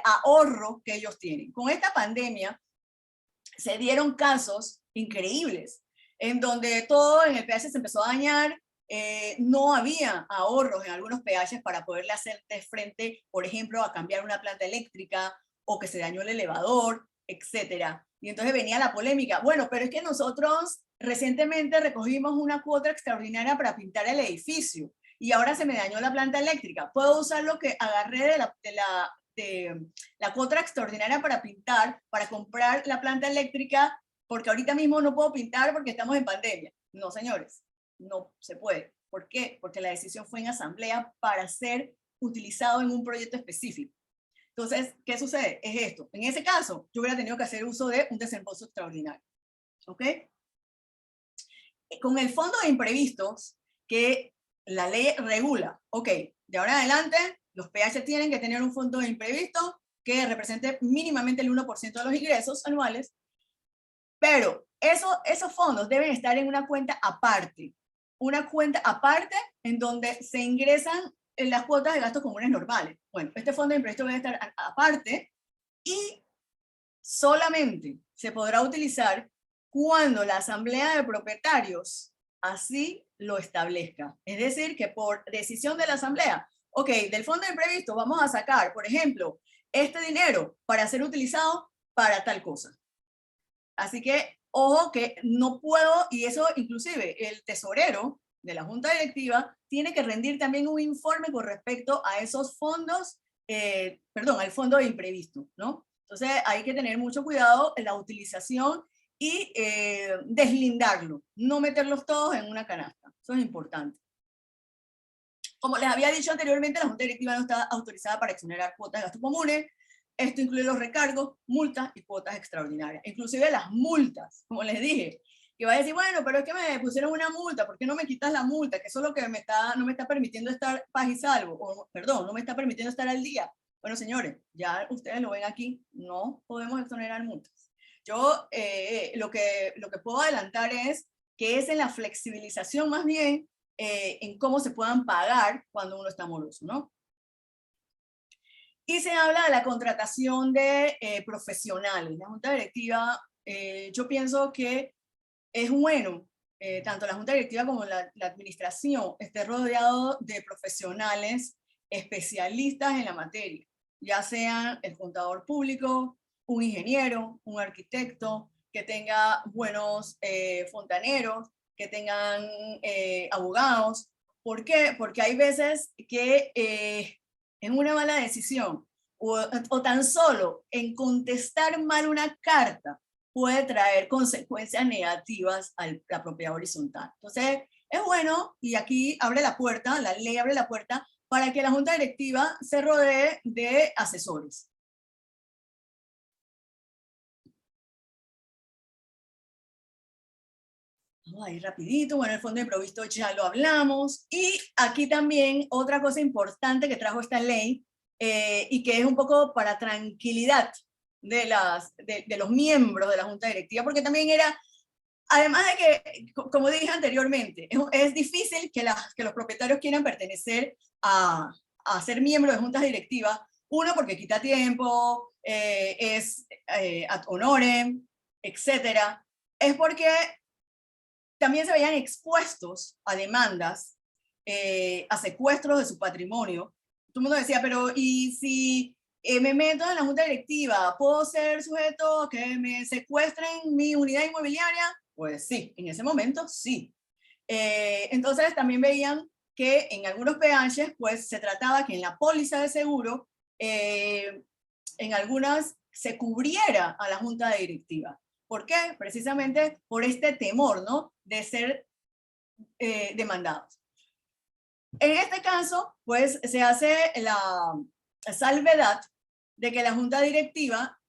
ahorro que ellos tienen. Con esta pandemia se dieron casos increíbles en donde todo en el PH se empezó a dañar, no había ahorros en algunos PHs para poderle hacer de frente, por ejemplo, a cambiar una planta eléctrica o que se dañó el elevador, etcétera. Y entonces venía la polémica, bueno, pero es que nosotros recientemente recogimos una cuota extraordinaria para pintar el edificio y ahora se me dañó la planta eléctrica. ¿Puedo usar lo que agarré de la cuota extraordinaria para pintar, para comprar la planta eléctrica, porque ahorita mismo no puedo pintar porque estamos en pandemia? No, señores, no se puede. ¿Por qué? Porque la decisión fue en asamblea para ser utilizado en un proyecto específico. Entonces, ¿qué sucede? Es esto. En ese caso, yo hubiera tenido que hacer uso de un desembolso extraordinario. ¿Ok? Con el fondo de imprevistos, que la ley regula, ok, de ahora en adelante, los PH tienen que tener un fondo de imprevistos que represente mínimamente el 1% de los ingresos anuales, pero esos fondos deben estar en una cuenta aparte en donde se ingresan en las cuotas de gastos comunes normales. Bueno, este fondo de imprevisto debe estar aparte y solamente se podrá utilizar cuando la asamblea de propietarios así lo establezca. Es decir, que por decisión de la asamblea, ok, del fondo de imprevisto vamos a sacar, por ejemplo, este dinero para ser utilizado para tal cosa. Así que, ojo que no puedo, y eso inclusive el tesorero de la junta directiva tiene que rendir también un informe con respecto a esos fondos, al fondo de imprevisto, ¿no? Entonces hay que tener mucho cuidado en la utilización y deslindarlo, no meterlos todos en una canasta. Eso es importante. Como les había dicho anteriormente, la Junta Directiva no está autorizada para exonerar cuotas de gastos comunes. Esto incluye los recargos, multas y cuotas extraordinarias. Inclusive las multas, como les dije, que va a decir, bueno, pero es que me pusieron una multa, ¿por qué no me quitas la multa? Que eso es lo que no me está permitiendo estar paz y salvo, o perdón, no me está permitiendo estar al día. Bueno, señores, ya ustedes lo ven aquí, no podemos exonerar multas. Yo lo que puedo adelantar es que es en la flexibilización más bien en cómo se puedan pagar cuando uno está moroso, ¿no? Y se habla de la contratación de profesionales. La Junta Directiva, yo pienso que es bueno, tanto la Junta Directiva como la administración, esté rodeado de profesionales especialistas en la materia, ya sean el contador público, un ingeniero, un arquitecto, que tenga buenos fontaneros, que tengan abogados. ¿Por qué? Porque hay veces que en una mala decisión o tan solo en contestar mal una carta puede traer consecuencias negativas a la propiedad horizontal. Entonces, es bueno, y aquí abre la puerta, la ley abre la puerta, para que la Junta Directiva se rodee de asesores. Vamos a ir rapidito. Bueno, el fondo de improviso ya lo hablamos. Y aquí también otra cosa importante que trajo esta ley, y que es un poco para tranquilidad de los miembros de la Junta Directiva, porque también era, además de que, como dije anteriormente, es difícil que los propietarios quieran pertenecer a ser miembros de juntas directivas. Uno, porque quita tiempo, es ad honorem, etcétera. Es porque también se veían expuestos a demandas, a secuestros de su patrimonio. Todo el mundo decía, pero ¿y si me meto en la junta directiva, puedo ser sujeto a que me secuestren mi unidad inmobiliaria? Pues sí, en ese momento sí. Entonces también veían que en algunos PHs pues se trataba que en la póliza de seguro en algunas se cubriera a la junta directiva. ¿Por qué? Precisamente por este temor, ¿no?, de ser demandados. En este caso, pues se hace la salvedad de que la junta directiva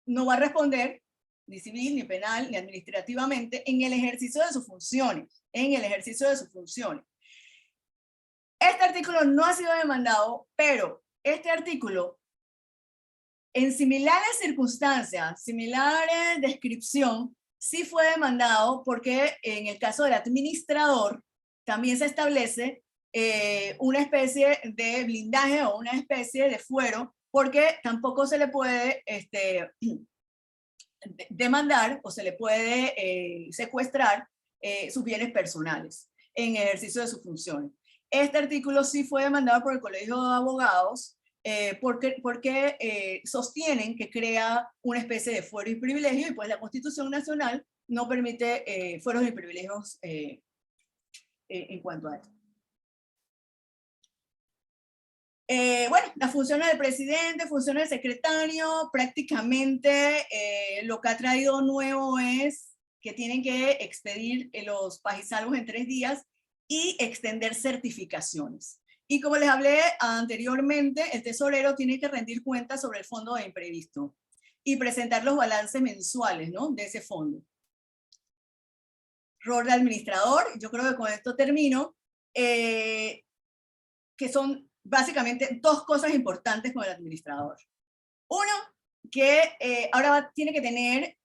no va a responder ni civil, ni penal, ni administrativamente en el ejercicio de sus funciones, Este artículo no ha sido demandado, pero este artículo, en similares circunstancias, similares descripción, sí fue demandado porque en el caso del administrador también se establece una especie de blindaje o una especie de fuero, porque tampoco se le puede demandar o se le puede secuestrar sus bienes personales en ejercicio de sus funciones. Este artículo sí fue demandado por el Colegio de Abogados porque sostienen que crea una especie de fuero y privilegio, y pues la Constitución Nacional no permite fueros y privilegios en cuanto a esto. Bueno, las funciones del presidente, funciones del secretario, prácticamente lo que ha traído nuevo es que tienen que expedir los pagisalvos en 3 días y extender certificaciones. Y como les hablé anteriormente, el tesorero tiene que rendir cuentas sobre el fondo de imprevisto y presentar los balances mensuales, ¿no?, de ese fondo. Rol de administrador, yo creo que con esto termino, que son básicamente 2 cosas importantes con el administrador. Uno, que ahora tiene que tener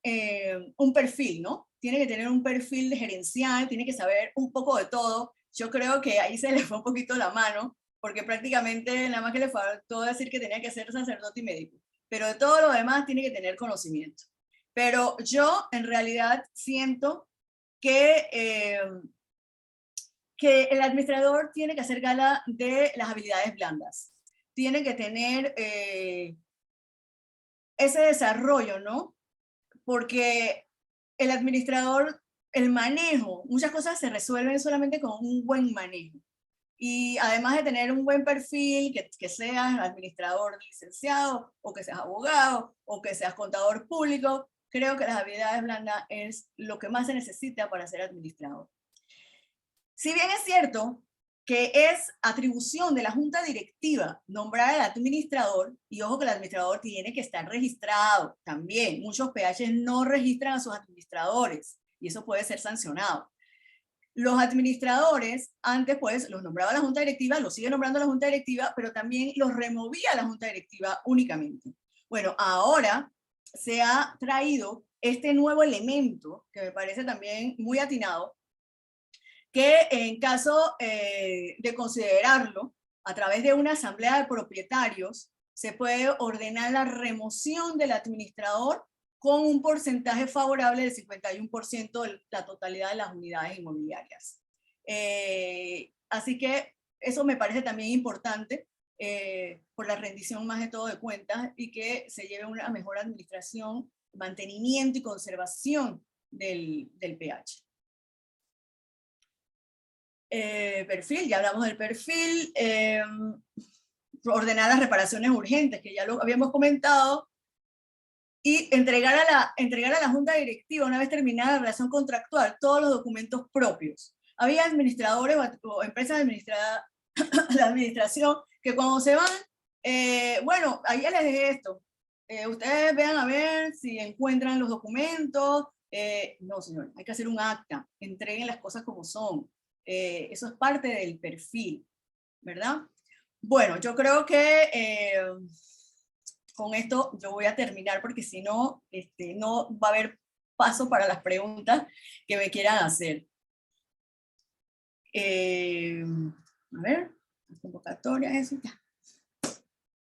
un perfil, ¿no? Tiene que tener un perfil de gerencial, tiene que saber un poco de todo. Yo creo que ahí se le fue un poquito la mano, porque prácticamente nada más que le faltó decir que tenía que ser sacerdote y médico. Pero de todo lo demás tiene que tener conocimiento. Pero yo en realidad siento que el administrador tiene que hacer gala de las habilidades blandas. Tiene que tener ese desarrollo, ¿no? Porque el administrador, el manejo, muchas cosas se resuelven solamente con un buen manejo. Y además de tener un buen perfil, que seas administrador licenciado, o que seas abogado, o que seas contador público, creo que las habilidades blandas es lo que más se necesita para ser administrador. Si bien es cierto que es atribución de la junta directiva nombrar al administrador, y ojo que el administrador tiene que estar registrado también. Muchos PH no registran a sus administradores y eso puede ser sancionado. Los administradores, antes pues los nombraba la junta directiva, los sigue nombrando la junta directiva, pero también los removía la junta directiva únicamente. Bueno, ahora se ha traído este nuevo elemento, que me parece también muy atinado, que en caso de considerarlo, a través de una asamblea de propietarios, se puede ordenar la remoción del administrador con un porcentaje favorable del 51% de la totalidad de las unidades inmobiliarias. Así que eso me parece también importante por la rendición más de todo de cuentas y que se lleve una mejor administración, mantenimiento y conservación del PH. Perfil, ya hablamos del perfil. Ordenar las reparaciones urgentes, que ya lo habíamos comentado, y entregar a la junta directiva, una vez terminada la relación contractual, todos los documentos propios. Había administradores o empresas administradas, la administración, que cuando se van, bueno, ahí ya les dejé esto, ustedes vean a ver si encuentran los documentos. No, señor, hay que hacer un acta, entreguen las cosas como son. Eso es parte del perfil, ¿verdad? Bueno, yo creo que con esto yo voy a terminar porque si no, no va a haber paso para las preguntas que me quieran hacer. A ver, las convocatorias, eso ya.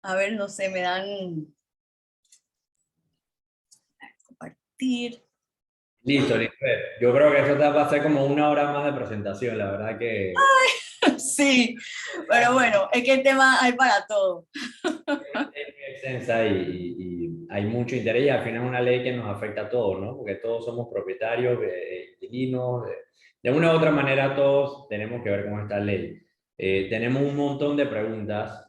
A ver, no sé, me dan... Compartir. Listo, Lisbeth. Yo creo que eso va a ser como una hora más de presentación, la verdad que... Ay, sí, pero bueno, es que el tema hay para todo. Es muy extensa y hay mucho interés y al final es una ley que nos afecta a todos, ¿no? Porque todos somos propietarios, inquilinos, de una u otra manera todos tenemos que ver con esta ley. Tenemos un montón de preguntas.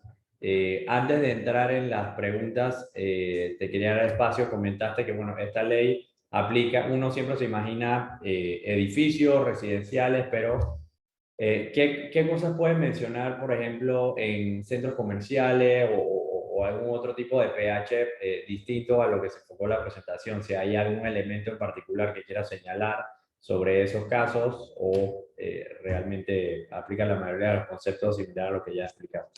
Antes de entrar en las preguntas, te quería dar espacio, comentaste que, bueno, esta ley aplica, uno siempre se imagina edificios residenciales, pero ¿qué cosas puedes mencionar, por ejemplo, en centros comerciales o algún otro tipo de PH distinto a lo que se enfocó en la presentación? Si hay algún elemento en particular que quieras señalar sobre esos casos o realmente aplica la mayoría de los conceptos similares a lo que ya explicamos.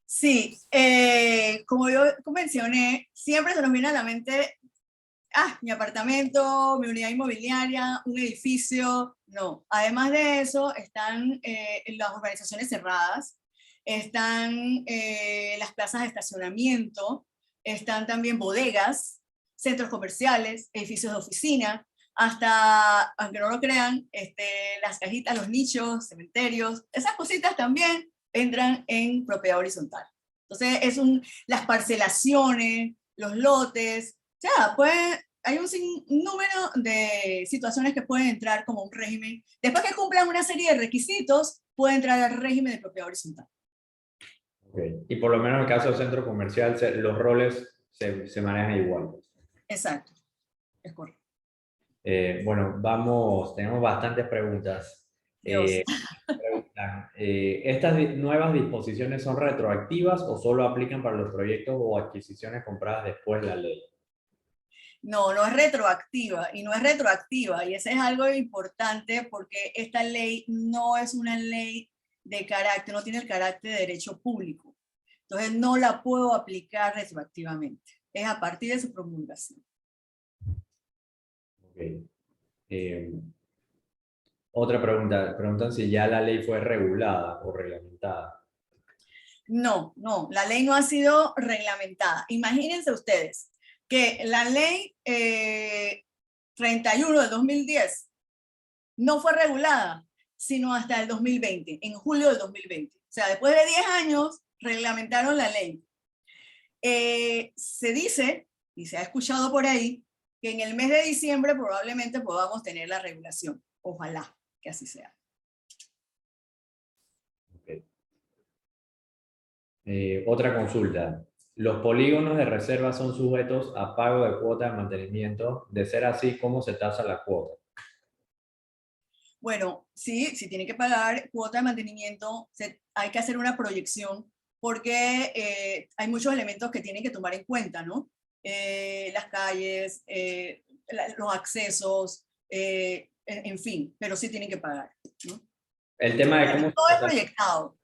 Sí, como yo mencioné, siempre se nos viene a la mente, mi apartamento, mi unidad inmobiliaria, un edificio. No, además de eso están las urbanizaciones cerradas, están las plazas de estacionamiento, están también bodegas, centros comerciales, edificios de oficina, hasta, aunque no lo crean, las cajitas, los nichos, cementerios, esas cositas también entran en propiedad horizontal. Entonces, las parcelaciones, los lotes, ya, hay un sinnúmero de situaciones que pueden entrar como un régimen. Después que cumplan una serie de requisitos, puede entrar al régimen de propiedad horizontal. Okay. Y por lo menos en el caso del centro comercial, los roles se manejan igual. Exacto, es correcto. Bueno, tenemos bastantes preguntas. Preguntan, ¿estas nuevas disposiciones son retroactivas o solo aplican para los proyectos o adquisiciones compradas después de la ley? No, no es retroactiva y no es retroactiva y eso es algo importante porque esta ley no es una ley de carácter, no tiene el carácter de derecho público. Entonces no la puedo aplicar retroactivamente. Es a partir de su promulgación. Okay. Otra pregunta, preguntan si ya la ley fue regulada o reglamentada. No, la ley no ha sido reglamentada. Imagínense ustedes que la ley 31 del 2010 no fue regulada, sino hasta el 2020, en julio del 2020. O sea, después de 10 años reglamentaron la ley. Se dice, y se ha escuchado por ahí, que en el mes de diciembre probablemente podamos tener la regulación. Ojalá que así sea. Okay. Otra consulta. ¿Los polígonos de reserva son sujetos a pago de cuota de mantenimiento? De ser así, ¿cómo se tasa la cuota? Bueno, sí, sí tiene que pagar cuota de mantenimiento, hay que hacer una proyección porque hay muchos elementos que tienen que tomar en cuenta, ¿no? Las calles, los accesos, en fin, pero sí tienen que pagar, ¿no? El tema de Pero cómo todo es se, proyectado,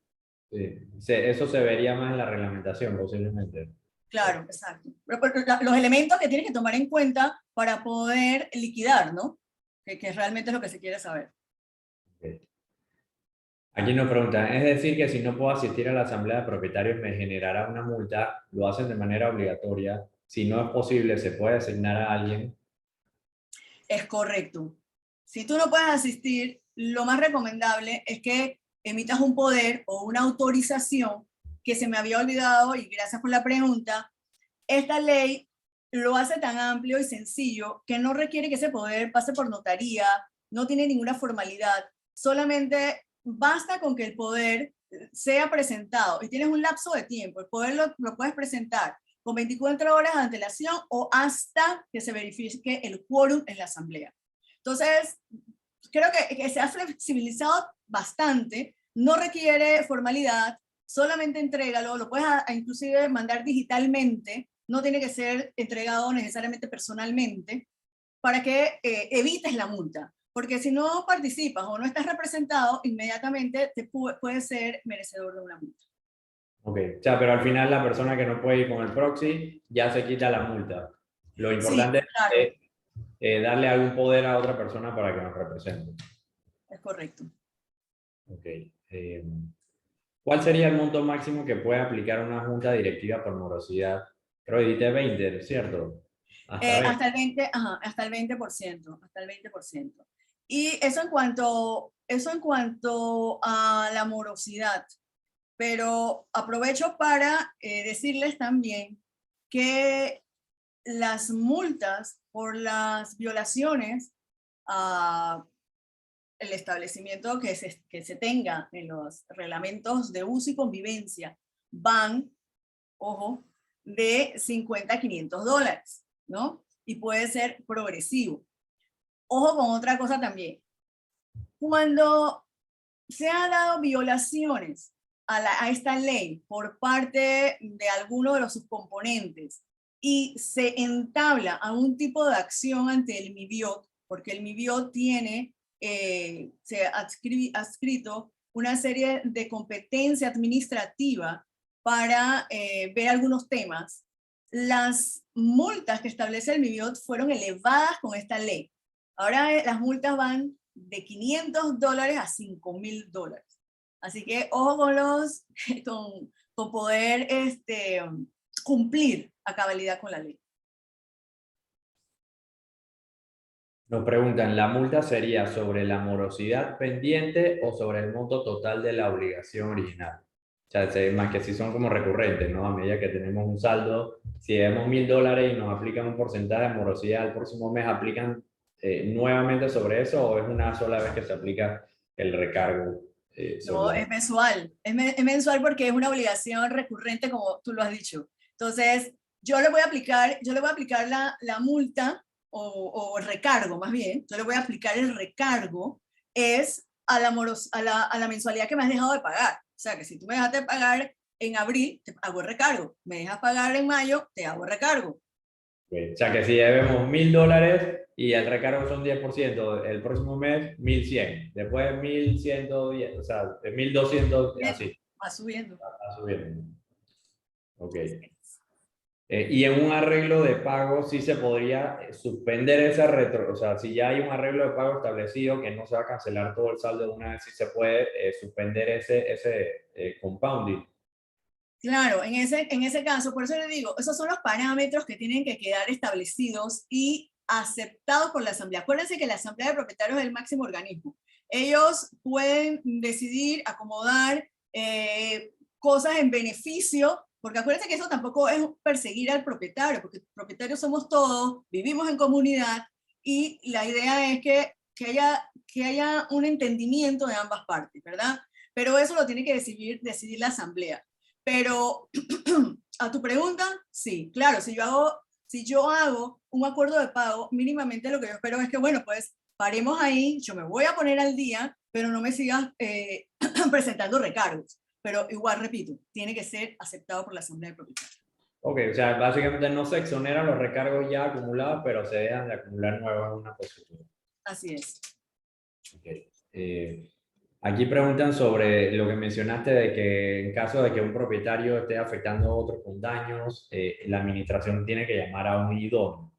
sí, eso se vería más en la reglamentación, posiblemente. claro, exacto. Pero los elementos que tienen que tomar en cuenta para poder liquidar, ¿no? Que realmente es lo que se quiere saber. Ok. Aquí nos preguntan, es decir, que si no puedo asistir a la asamblea de propietarios me generará una multa, lo hacen de manera obligatoria. Si no es posible, se puede asignar a alguien. Es correcto. Si tú no puedes asistir, lo más recomendable es que emitas un poder o una autorización que se me había olvidado y gracias por la pregunta. Esta ley lo hace tan amplio y sencillo que no requiere que ese poder pase por notaría, no tiene ninguna formalidad, solamente basta con que el poder sea presentado y tienes un lapso de tiempo, el poder lo puedes presentar con 24 horas de antelación o hasta que se verifique el quórum en la asamblea. Entonces, creo que se ha flexibilizado bastante, no requiere formalidad, solamente entrégalo, lo puedes inclusive mandar digitalmente, no tiene que ser entregado necesariamente personalmente, para que evites la multa. Porque si no participas o no estás representado, inmediatamente te puedes ser merecedor de una multa. Ok, o sea, pero al final la persona que no puede ir con el proxy ya se quita la multa. Lo Sí, importante claro, es darle algún poder a otra persona para que nos represente. es correcto. Ok. ¿Cuál sería el monto máximo que puede aplicar una junta directiva por morosidad? Creo que dijiste 20, ¿cierto? Hasta 20. Hasta el 20, ajá, hasta el 20%, hasta el 20%. Y eso en cuanto a la morosidad. Pero aprovecho para decirles también que las multas por las violaciones a el establecimiento que se tenga en los reglamentos de uso y convivencia van, ojo, de 50 a $500, ¿no? Y puede ser progresivo. Ojo con otra cosa también. Cuando se han dado violaciones a esta ley por parte de alguno de los subcomponentes y se entabla algún tipo de acción ante el MIBIOT, porque el MIBIOT se ha adscrito una serie de competencia administrativa para ver algunos temas. Las multas que establece el MIBIOT fueron elevadas con esta ley. Ahora las multas van de $500 a $5,000. Así que ojo con poder cumplir a cabalidad con la ley. Nos preguntan, ¿la multa sería sobre la morosidad pendiente o sobre el monto total de la obligación original? O sea, más que si son como recurrentes, ¿no? A medida que tenemos un saldo, si debemos $1,000 y nos aplican un porcentaje de morosidad, el próximo mes aplican nuevamente sobre eso o es una sola vez que se aplica el recargo sobre No, la... es mensual. Es mensual porque es una obligación recurrente, como tú lo has dicho. Entonces, yo le voy a aplicar la multa o el recargo, más bien. Yo le voy a aplicar el recargo, es a la mensualidad que me has dejado de pagar. O sea, que si tú me dejaste de pagar en abril, te hago el recargo. Me dejas pagar en mayo, te hago el recargo. O sea, que si debemos $1,000 y el recargo son 10%, el próximo mes 1,100, después 1,110, o sea, de 1,200, Bien, así, va subiendo. va subiendo. Ok. Así es. Y en un arreglo de pago sí se podría suspender esa retro, o sea, si ya hay un arreglo de pago establecido que no se va a cancelar todo el saldo de una vez, sí se puede suspender ese compounding. Claro, en ese caso, por eso le digo, esos son los parámetros que tienen que quedar establecidos y aceptados por la Asamblea. Acuérdense que la Asamblea de Propietarios es el máximo organismo. Ellos pueden decidir, acomodar cosas en beneficio, porque acuérdense que eso tampoco es perseguir al propietario, porque propietarios somos todos, vivimos en comunidad y la idea es que haya un entendimiento de ambas partes, ¿verdad? Pero eso lo tiene que decidir la Asamblea. Pero a tu pregunta, sí, claro, si yo hago un acuerdo de pago, mínimamente lo que yo espero es que, bueno, pues paremos ahí, yo me voy a poner al día, pero no me sigas presentando recargos. Pero igual, repito, tiene que ser aceptado por la Asamblea de Propietarios. Ok, o sea, básicamente no se exoneran los recargos ya acumulados, pero se dejan de acumular nuevos en una posición. Así es. Okay. Aquí preguntan sobre lo que mencionaste de que en caso de que un propietario esté afectando a otro con daños, la administración tiene que llamar a un idóneo.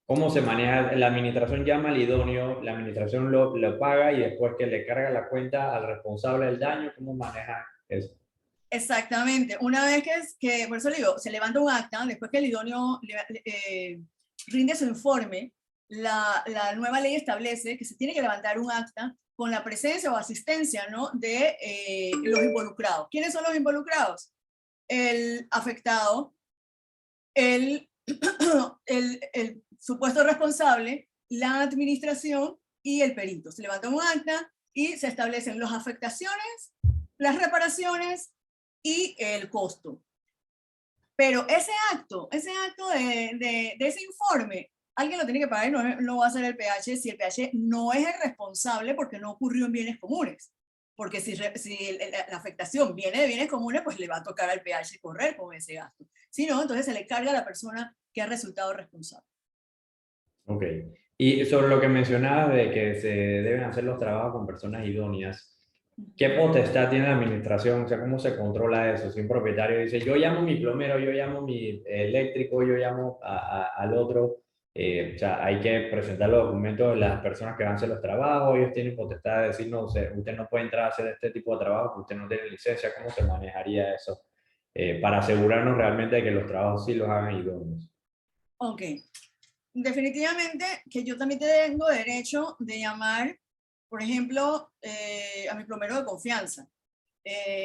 ¿Cómo se maneja? La administración llama al idóneo, la administración lo paga y después que le carga la cuenta al responsable del daño, ¿cómo maneja eso? Exactamente. Una vez por eso le digo, se levanta un acta, después que el idóneo rinde su informe, la nueva ley establece que se tiene que levantar un acta con la presencia o asistencia, ¿no?, de los involucrados. ¿Quiénes son los involucrados? El afectado, el supuesto responsable, la administración y el perito. Se levanta un acta y se establecen las afectaciones, las reparaciones y el costo. Pero ese acto de ese informe, alguien lo tiene que pagar y no va a ser el PH si el PH no es el responsable porque no ocurrió en bienes comunes. Porque si la afectación viene de bienes comunes, pues le va a tocar al PH correr con ese gasto. Si no, entonces se le carga a la persona que ha resultado responsable. Ok. Y sobre lo que mencionabas de que se deben hacer los trabajos con personas idóneas, ¿qué potestad tiene la administración? O sea, ¿cómo se controla eso? Si un propietario dice, yo llamo a mi plomero, yo llamo a mi eléctrico, yo llamo al otro, o sea, hay que presentar los documentos de las personas que van a hacer los trabajos, ellos tienen potestad de decir, no, usted no puede entrar a hacer este tipo de trabajo porque usted no tiene licencia. ¿Cómo se manejaría eso? Para asegurarnos realmente de que los trabajos sí los hagan idóneos. Ok. Definitivamente que yo también tengo derecho de llamar, por ejemplo, a mi plomero de confianza,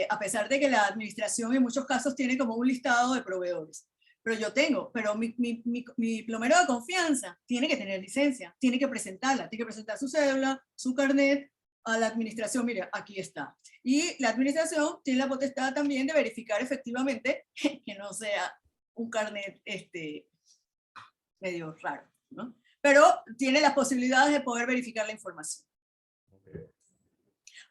a pesar de que la administración en muchos casos tiene como un listado de proveedores. Pero mi plomero de confianza tiene que tener licencia, tiene que presentarla, tiene que presentar su cédula, su carnet a la administración. Mira, aquí está. Y la administración tiene la potestad también de verificar efectivamente que no sea un carnet medio raro, ¿no? Pero tiene las posibilidades de poder verificar la información.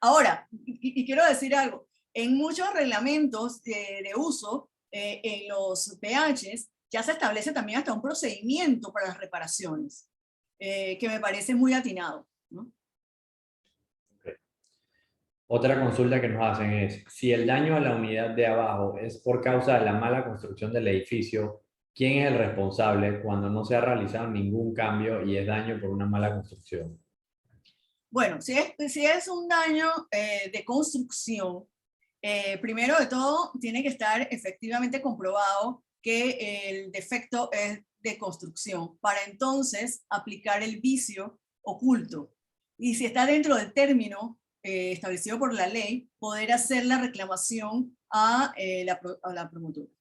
Ahora, y quiero decir algo, en muchos reglamentos de uso, en los PHs, ya se establece también hasta un procedimiento para las reparaciones, que me parece muy atinado, ¿no? Okay. Otra consulta que nos hacen es, si el daño a la unidad de abajo es por causa de la mala construcción del edificio, ¿quién es el responsable cuando no se ha realizado ningún cambio y es daño por una mala construcción? Bueno, si es un daño de construcción, primero de todo tiene que estar efectivamente comprobado que el defecto es de construcción para entonces aplicar el vicio oculto. Y si está dentro del término establecido por la ley, poder hacer la reclamación a la promotora.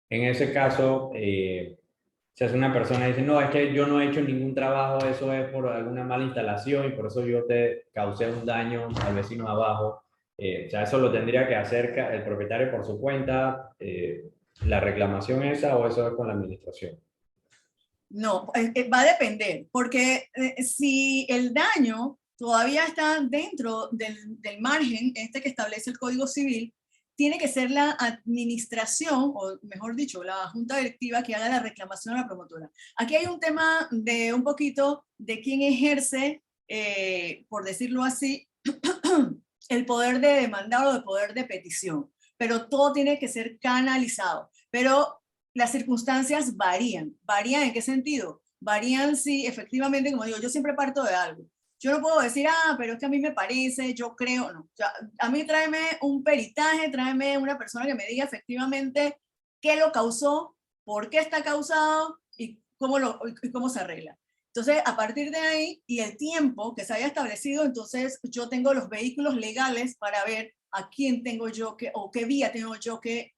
En ese caso, si es una persona que dice, no, es que yo no he hecho ningún trabajo, eso es por alguna mala instalación y por eso yo te causé un daño al vecino abajo. O sea, eso lo tendría que hacer el propietario por su cuenta, la reclamación esa o eso es con la administración. No, va a depender, porque si el daño todavía está dentro del margen que establece el Código Civil, tiene que ser la administración, o mejor dicho, la junta directiva que haga la reclamación a la promotora. Aquí hay un tema de un poquito de quién ejerce, por decirlo así, el poder de demandar o el poder de petición, pero todo tiene que ser canalizado. Pero las circunstancias varían. ¿Varían en qué sentido? Varían si efectivamente, como digo, yo siempre parto de algo. Yo no puedo decir, pero es que a mí me parece, yo creo, no. O sea, a mí tráeme un peritaje, tráeme una persona que me diga efectivamente qué lo causó, por qué está causado y cómo se arregla. Entonces, a partir de ahí y el tiempo que se haya establecido, entonces yo tengo los vehículos legales para ver a quién tengo yo que, o qué vía tengo yo que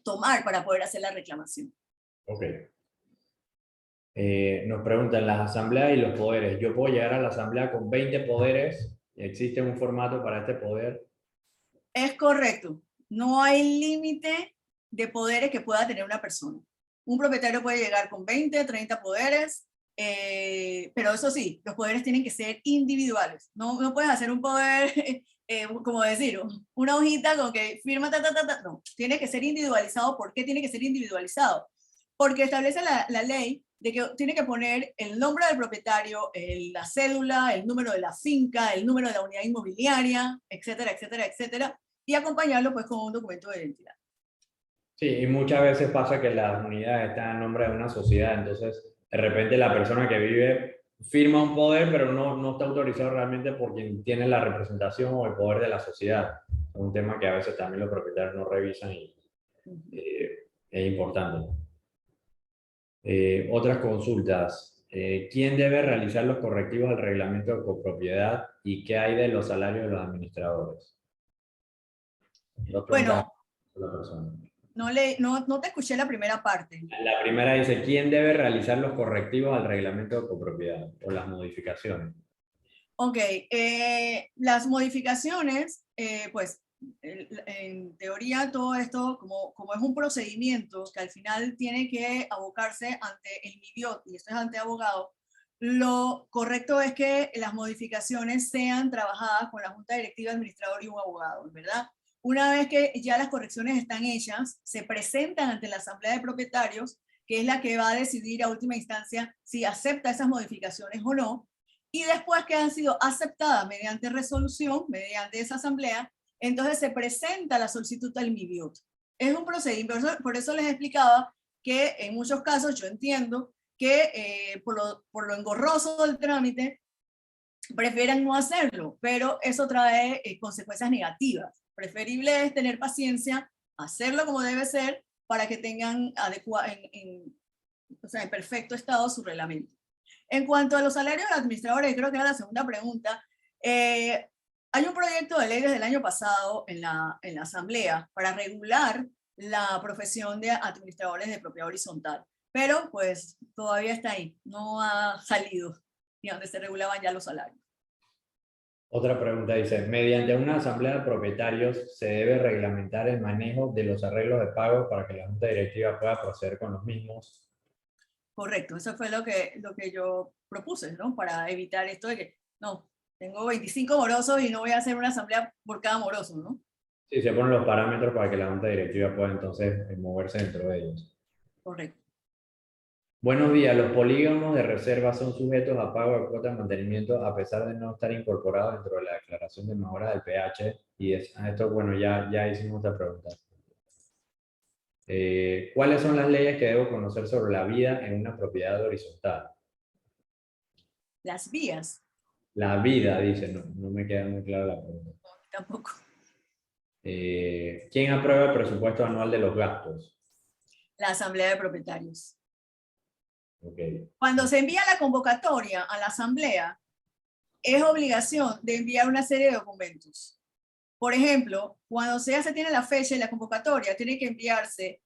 tomar para poder hacer la reclamación. Ok. Nos preguntan las asambleas y los poderes. ¿Yo puedo llegar a la asamblea con 20 poderes? ¿Existe un formato para este poder? Es correcto. No hay límite de poderes que pueda tener una persona. Un propietario puede llegar con 20, 30 poderes, Pero eso sí, los poderes tienen que ser individuales. No puedes hacer un poder, como decir, una hojita con que firma, no, tiene que ser individualizado. ¿Por qué tiene que ser individualizado? Porque establece la ley de que tiene que poner el nombre del propietario, la cédula, el número de la finca, el número de la unidad inmobiliaria, etcétera, etcétera, etcétera, y acompañarlo pues con un documento de identidad. Sí, y muchas veces pasa que las unidades están a nombre de una sociedad, entonces de repente la persona que vive firma un poder, pero no está autorizado realmente por quien tiene la representación o el poder de la sociedad. Es un tema que a veces también los propietarios no revisan y es importante. Otras consultas. ¿Quién debe realizar los correctivos al reglamento de copropiedad y qué hay de los salarios de los administradores? Dos preguntas Bueno, a la persona. no te escuché la primera parte. La primera dice, ¿quién debe realizar los correctivos al reglamento de copropiedad o las modificaciones? Ok, las modificaciones, pues en teoría todo esto, como es un procedimiento que al final tiene que abocarse ante el MIBIOT, y esto es ante abogado, lo correcto es que las modificaciones sean trabajadas con la Junta Directiva, Administrador y un abogado, ¿verdad? Una vez que ya las correcciones están hechas, se presentan ante la Asamblea de Propietarios, que es la que va a decidir a última instancia si acepta esas modificaciones o no, y después que han sido aceptadas mediante resolución, mediante esa asamblea, entonces se presenta la solicitud al MIBIOT. Es un procedimiento, por eso les explicaba que en muchos casos yo entiendo que por lo engorroso del trámite prefieren no hacerlo, pero eso trae consecuencias negativas. Preferible es tener paciencia, hacerlo como debe ser para que tengan en perfecto estado su reglamento. En cuanto a los salarios de los administradores, creo que era la segunda pregunta, hay un proyecto de ley desde el año pasado en la Asamblea para regular la profesión de administradores de propiedad horizontal, pero pues todavía está ahí, no ha salido y donde se regulaban ya los salarios. Otra pregunta dice, mediante una asamblea de propietarios se debe reglamentar el manejo de los arreglos de pago para que la junta directiva pueda proceder con los mismos. Correcto, eso fue lo que yo propuse, ¿no? Para evitar esto de que, no, tengo 25 morosos y no voy a hacer una asamblea por cada moroso, ¿no? Sí, se ponen los parámetros para que la junta directiva pueda entonces moverse dentro de ellos. Correcto. Buenos días, los polígonos de reserva son sujetos a pago de cuota de mantenimiento a pesar de no estar incorporados dentro de la declaración de mejora del pH. Y esto, bueno, ya hicimos esta pregunta. ¿Cuáles son las leyes que debo conocer sobre la vida en una propiedad horizontal? Las vías, La vida, dice, no me queda muy clara la pregunta. tampoco. ¿Quién aprueba el presupuesto anual de los gastos? La asamblea de propietarios. Okay. Cuando se envía la convocatoria a la asamblea, es obligación de enviar una serie de documentos. Por ejemplo, cuando ya se tiene la fecha y la convocatoria, tiene que enviarse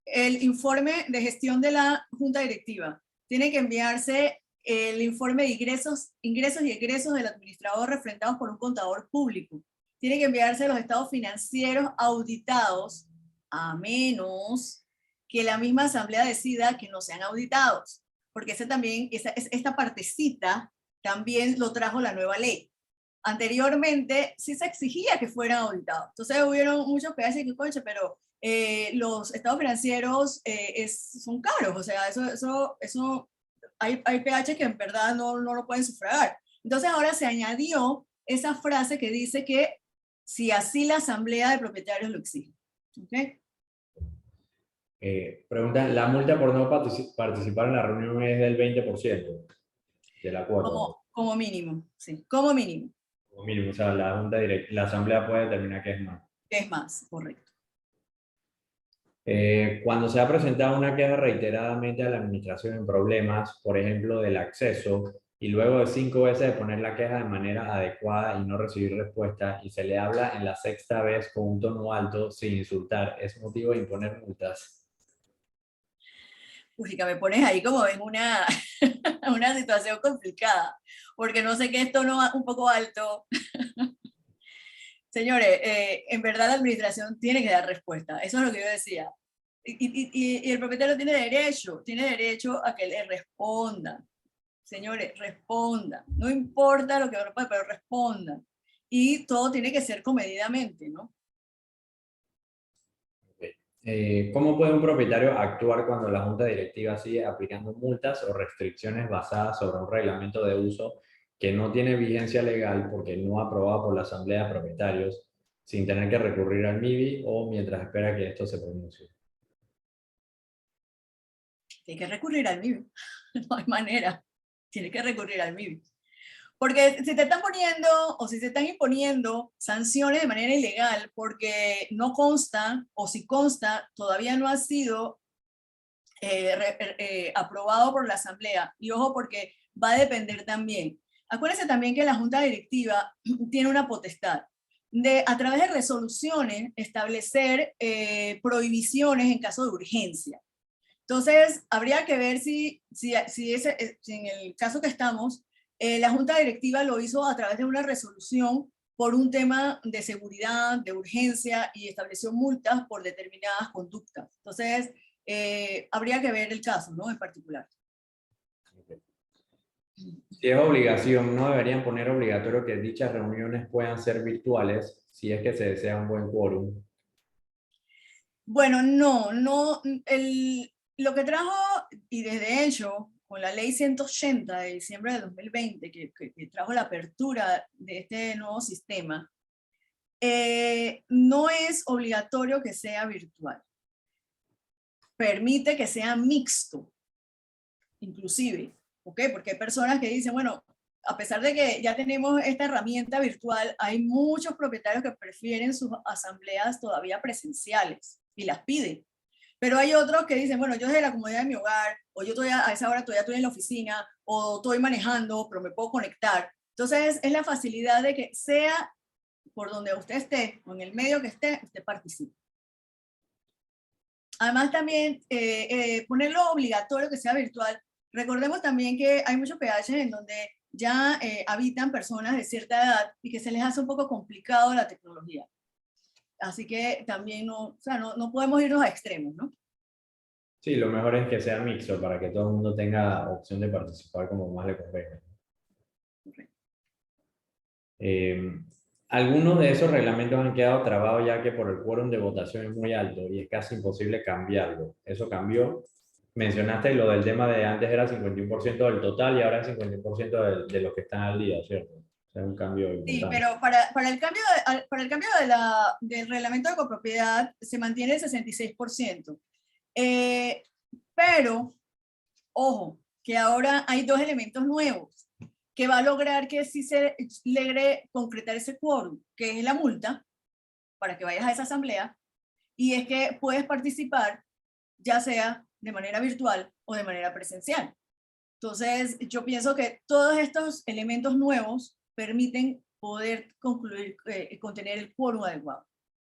el informe de gestión de la junta directiva, tiene que enviarse el informe de ingresos y egresos del administrador refrendados por un contador público, tiene que enviarse los estados financieros auditados, a menos que la misma asamblea decida que no sean auditados, porque esta partecita también lo trajo la nueva ley. Anteriormente sí se exigía que fueran auditados. Entonces hubieron muchos PH que, concha, pero los estados financieros son caros, o sea, eso hay PH que en verdad no lo pueden sufragar. Entonces ahora se añadió esa frase que dice que si así la asamblea de propietarios lo exige. ¿Okay? Preguntan, ¿la multa por no participar en la reunión es del 20% de la cuota? Como mínimo, sí, como mínimo. Como mínimo, o sea, la asamblea puede determinar que es más. Es más, correcto. Cuando se ha presentado una queja reiteradamente a la administración en problemas, por ejemplo, del acceso, y luego de 5 veces de poner la queja de manera adecuada y no recibir respuesta, y se le habla en la 6ª vez con un tono alto, sin insultar, ¿es motivo de imponer multas? Música, me pones ahí como en una, una situación complicada, porque no sé qué es tono un poco alto. Señores, en verdad la administración tiene que dar respuesta, eso es lo que yo decía. Y el propietario tiene derecho a que le responda. Señores, respondan. No importa lo que pase, pero respondan. Y todo tiene que ser comedidamente, ¿no? ¿Cómo puede un propietario actuar cuando la junta directiva sigue aplicando multas o restricciones basadas sobre un reglamento de uso que no tiene vigencia legal porque no aprobado por la asamblea de propietarios, sin tener que recurrir al MIBI o mientras espera que esto se pronuncie? Hay que recurrir al MIBI. No hay manera. Tiene que recurrir al MIBI. Porque si te están poniendo o si se están imponiendo sanciones de manera ilegal porque no consta o si consta todavía no ha sido aprobado por la asamblea. Y ojo, porque va a depender también. Acuérdense también que la junta directiva tiene una potestad de, a través de resoluciones, establecer prohibiciones en caso de urgencia. Entonces, habría que ver si en el caso que estamos, la junta directiva lo hizo a través de una resolución por un tema de seguridad, de urgencia, y estableció multas por determinadas conductas. Entonces, habría que ver el caso, ¿no? En particular. Si es obligación, no deberían poner obligatorio que dichas reuniones puedan ser virtuales si es que se desea un buen quórum. Bueno, no, lo que trajo, y desde hecho, con la ley 180 de diciembre de 2020, que trajo la apertura de este nuevo sistema, no es obligatorio que sea virtual. Permite que sea mixto, inclusive, ¿ok? Porque hay personas que dicen, bueno, a pesar de que ya tenemos esta herramienta virtual, hay muchos propietarios que prefieren sus asambleas todavía presenciales y las piden. Pero hay otros que dicen, bueno, yo desde la comodidad de mi hogar, o yo a esa hora todavía estoy en la oficina, o estoy manejando, pero me puedo conectar. Entonces, es la facilidad de que sea por donde usted esté, o en el medio que esté, usted participe. Además, también ponerlo obligatorio que sea virtual. Recordemos también que hay muchos PH en donde ya habitan personas de cierta edad y que se les hace un poco complicado la tecnología. Así que también no podemos irnos a extremos, ¿no? Sí, lo mejor es que sea mixto para que todo el mundo tenga opción de participar como más le convenga. Algunos de esos reglamentos han quedado trabados ya que por el quórum de votación es muy alto y es casi imposible cambiarlo. Eso cambió. Mencionaste lo del tema de antes era 51% del total y ahora es 51% de los que están al día, ¿cierto? O sea, es un cambio Sí, importante. pero para el cambio, del reglamento de copropiedad se mantiene el 66%. Pero, ojo, que ahora hay dos elementos nuevos que va a lograr que sí se logre concretar ese quórum, que es la multa, para que vayas a esa asamblea, y es que puedes participar ya sea de manera virtual o de manera presencial. Entonces, yo pienso que todos estos elementos nuevos permiten poder concluir, contener el quórum adecuado.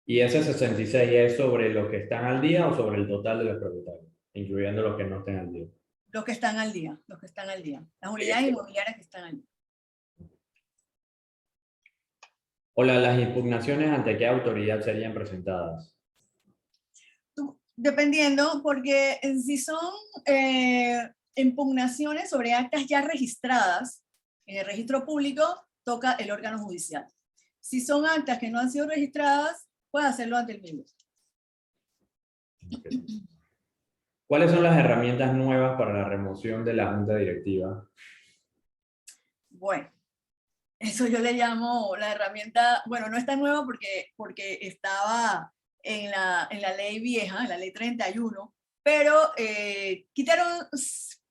¿Y ese 66 es sobre los que están al día o sobre el total de los propietarios, incluyendo los que no estén al día? Los que están al día, los que están al día. Las unidades inmobiliarias que están al día. Hola, ¿las impugnaciones ante qué autoridad serían presentadas? Dependiendo, porque si son impugnaciones sobre actas ya registradas en el registro público, toca el órgano judicial. Si son actas que no han sido registradas, puede hacerlo ante el mismo. Okay. ¿Cuáles son las herramientas nuevas para la remoción de la junta directiva? Bueno, eso yo le llamo la herramienta, bueno, no es tan nueva porque estaba en la ley vieja, en la ley 31, pero quitaron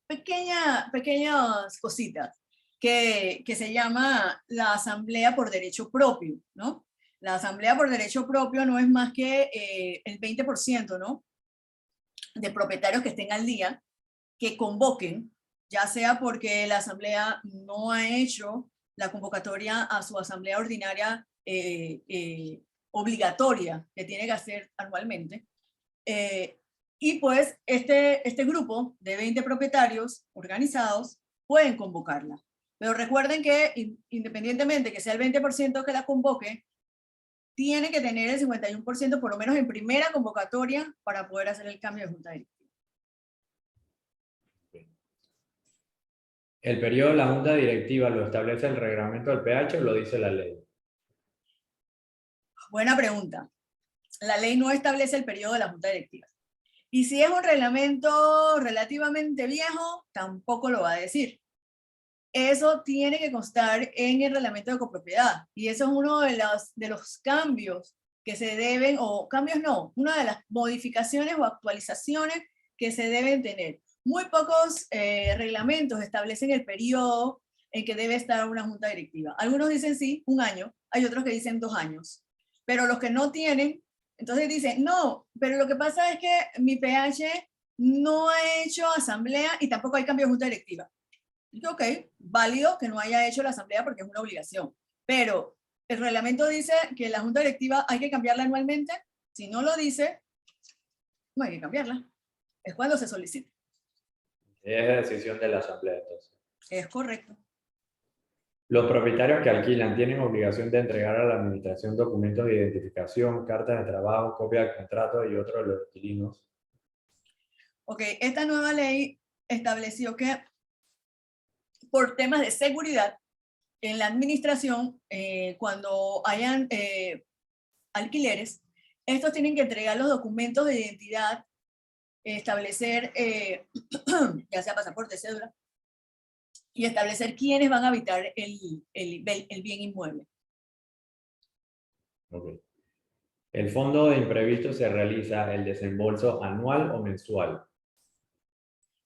pequeñas cositas que se llama la asamblea por derecho propio, ¿no? La asamblea por derecho propio no es más que el 20%, ¿no? De propietarios que estén al día, que convoquen, ya sea porque la asamblea no ha hecho la convocatoria a su asamblea ordinaria obligatoria que tiene que hacer anualmente. Y pues este grupo de 20 propietarios organizados pueden convocarla. Pero recuerden que independientemente que sea el 20% que la convoque, tiene que tener el 51% por lo menos en primera convocatoria para poder hacer el cambio de junta directiva. ¿El periodo de la junta directiva lo establece el reglamento del PH o lo dice la ley? Buena pregunta. La ley no establece el periodo de la junta directiva. Y si es un reglamento relativamente viejo, tampoco lo va a decir. Eso tiene que constar en el reglamento de copropiedad. Y eso es uno de los cambios que se deben, o cambios no, una de las modificaciones o actualizaciones que se deben tener. Muy pocos reglamentos establecen el periodo en que debe estar una junta directiva. Algunos dicen sí, 1 año, hay otros que dicen 2 años. Pero los que no tienen, entonces dicen, no, pero lo que pasa es que mi PH no ha hecho asamblea y tampoco hay cambio de junta directiva. Dije, ok, válido que no haya hecho la asamblea porque es una obligación. Pero el reglamento dice que la junta directiva hay que cambiarla anualmente. Si no lo dice, no hay que cambiarla. Es cuando se solicite. Es decisión de la asamblea, entonces. Es correcto. Los propietarios que alquilan tienen obligación de entregar a la administración documentos de identificación, cartas de trabajo, copia de contrato y otros de los inquilinos. Ok, esta nueva ley estableció que por temas de seguridad en la administración, cuando hayan alquileres, estos tienen que entregar los documentos de identidad, establecer, ya sea pasaporte, cédula, y establecer quiénes van a habitar el bien inmueble. Okay. ¿El fondo de imprevisto se realiza el desembolso anual o mensual?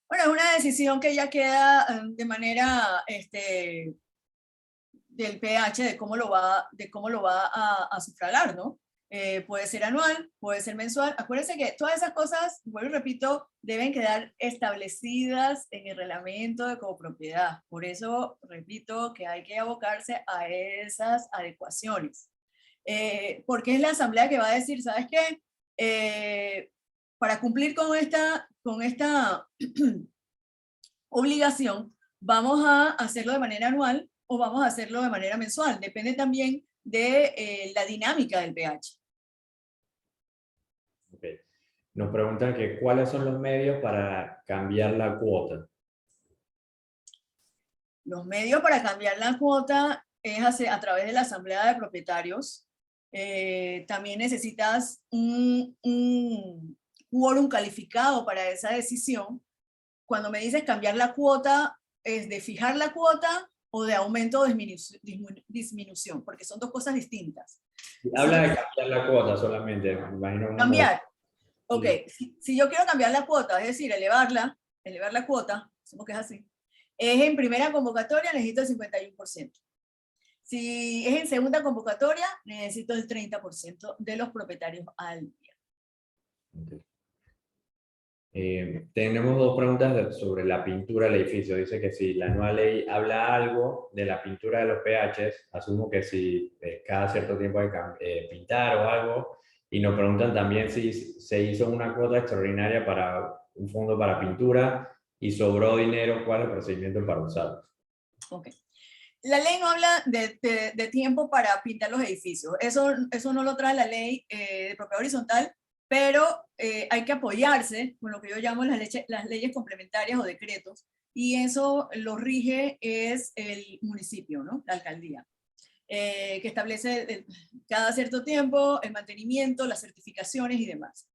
Bueno, es una decisión que ya queda de manera del PH de cómo lo va a sufragar, ¿no? Puede ser anual, puede ser mensual. Acuérdense que todas esas cosas, vuelvo y repito, deben quedar establecidas en el reglamento de copropiedad. Por eso, repito, que hay que abocarse a esas adecuaciones. Porque es la asamblea que va a decir, ¿sabes qué? Para cumplir con esta obligación, vamos a hacerlo de manera anual o vamos a hacerlo de manera mensual. Depende también de la dinámica del PH. Okay. Nos preguntan que cuáles son los medios para cambiar la cuota. Los medios para cambiar la cuota es a través de la asamblea de propietarios. También necesitas un quórum calificado para esa decisión. Cuando me dices cambiar la cuota, ¿es de fijar la cuota o de aumento o disminución? Porque son dos cosas distintas. Habla de cambiar la cuota solamente, me imagino. Cambiar. Ok, si yo quiero cambiar la cuota, es decir, elevar la cuota, hacemos que es así, es en primera convocatoria, necesito el 51%. Si es en segunda convocatoria, necesito el 30% de los propietarios al día. Okay. Tenemos dos preguntas sobre la pintura del edificio. Dice que si la nueva ley habla algo de la pintura de los PHs, asumo que si cada cierto tiempo hay que pintar o algo, y nos preguntan también si se hizo una cuota extraordinaria para un fondo para pintura y sobró dinero, ¿cuál es el procedimiento para usarlo? Ok. La ley no habla de tiempo para pintar los edificios. Eso no lo trae la ley de propiedad horizontal, pero hay que apoyarse con lo que yo llamo las leyes complementarias o decretos, y eso lo rige es el municipio, ¿no? La alcaldía, que establece cada cierto tiempo el mantenimiento, las certificaciones y demás.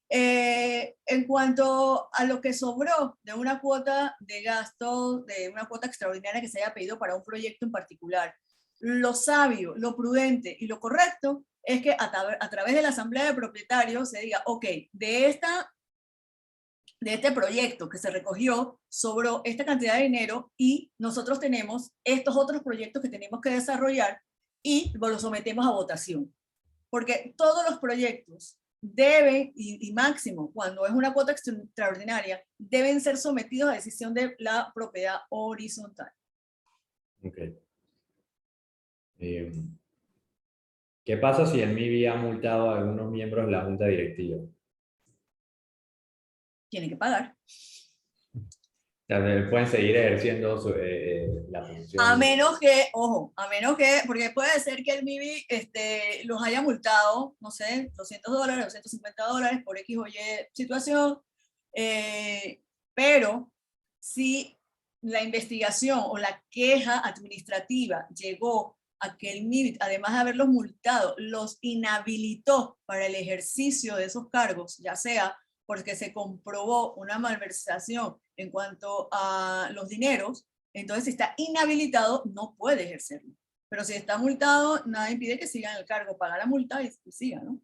En cuanto a lo que sobró de una cuota de gasto, de una cuota extraordinaria que se haya pedido para un proyecto en particular, lo sabio, lo prudente y lo correcto es que a través de la asamblea de propietarios se diga, ok, de este proyecto que se recogió sobró esta cantidad de dinero y nosotros tenemos estos otros proyectos que tenemos que desarrollar y lo sometemos a votación. Porque todos los proyectos deben, y máximo cuando es una cuota extraordinaria, deben ser sometidos a decisión de la propiedad horizontal. Okay. ¿Qué pasa si el MIBI ha multado a algunos miembros de la junta directiva? Tienen que pagar. También pueden seguir ejerciendo la posición. A menos que, ojo, porque puede ser que el MIBI los haya multado, no sé, $200, $250 por X o Y situación, pero si la investigación o la queja administrativa llegó a que el MIBIT, además de haberlos multado, los inhabilitó para el ejercicio de esos cargos, ya sea porque se comprobó una malversación en cuanto a los dineros, entonces si está inhabilitado no puede ejercerlo. Pero si está multado, nada impide que siga en el cargo, paga la multa y siga, ¿no?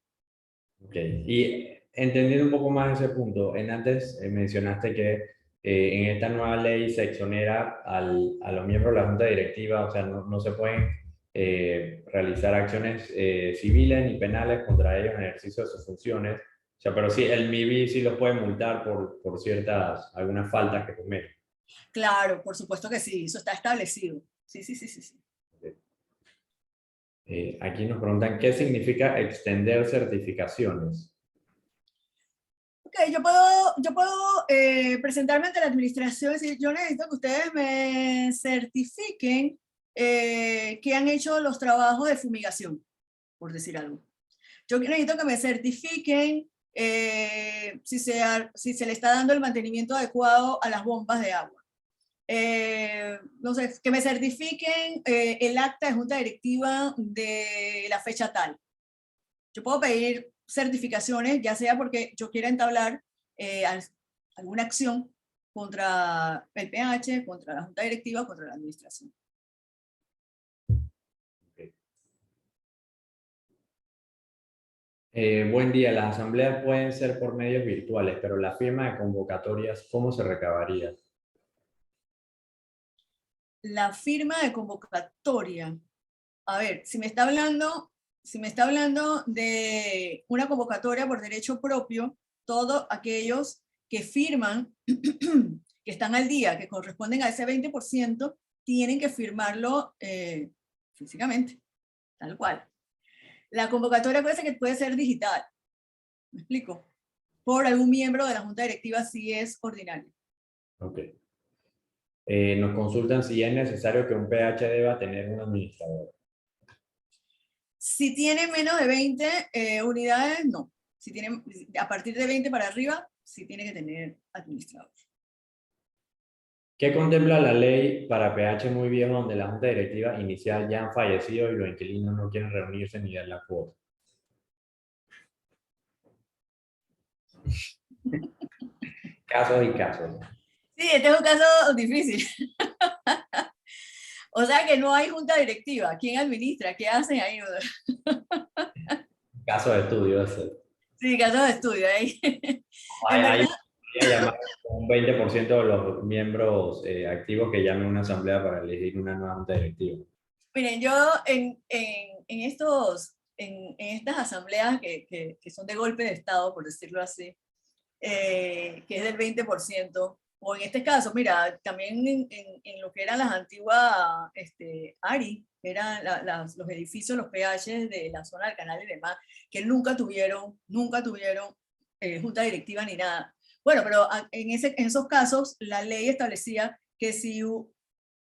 Ok, y entendiendo un poco más ese punto, antes mencionaste que en esta nueva ley se exonera a los miembros de la junta directiva, o sea, no se pueden realizar acciones civiles ni penales contra ellos en el ejercicio de sus funciones. O sea, pero sí, el MIBI sí los puede multar por ciertas, algunas faltas que cometen. Claro, por supuesto que sí, eso está establecido. Sí, sí, sí, sí, sí. Aquí nos preguntan, ¿qué significa extender certificaciones? Ok, yo puedo presentarme ante la administración y decir, yo necesito que ustedes me certifiquen que han hecho los trabajos de fumigación, por decir algo. Yo necesito que me certifiquen si se le está dando el mantenimiento adecuado a las bombas de agua. No sé, que me certifiquen el acta de junta directiva de la fecha tal. Yo puedo pedir certificaciones, ya sea porque yo quiera entablar alguna acción contra el PH, contra la junta directiva, contra la administración. Okay. Buen día, las asambleas pueden ser por medios virtuales, pero la firma de convocatorias, ¿cómo se recabaría? La firma de convocatoria. A ver, si me está hablando de una convocatoria por derecho propio, todos aquellos que firman, que están al día, que corresponden a ese 20%, tienen que firmarlo físicamente, tal cual. La convocatoria puede ser digital, ¿me explico? Por algún miembro de la junta directiva si es ordinario. Ok. Nos consultan si es necesario que un PH deba tener un administrador. Si tiene menos de 20 unidades, no. Si tiene, a partir de 20 para arriba, sí tiene que tener administrador. ¿Qué contempla la ley para PH muy viejo donde la junta directiva inicial ya han fallecido y los inquilinos no quieren reunirse ni dar la cuota? Casos y casos. Sí, este es un caso difícil. O sea que no hay junta directiva. ¿Quién administra? ¿Qué hacen ahí? Caso de estudio. Ese. Sí, casos de estudio ahí. En Hay verdad, llamar un 20% de los miembros activos que llamen a una asamblea para elegir una nueva junta directiva. miren, yo en estas asambleas que son de golpe de Estado, por decirlo así, que es del 20%, o en este caso, mira, también en lo que eran las antiguas ARI, que eran los edificios, los PH de la zona del canal y demás, que nunca tuvieron junta directiva ni nada. Bueno, pero en esos casos la ley establecía que si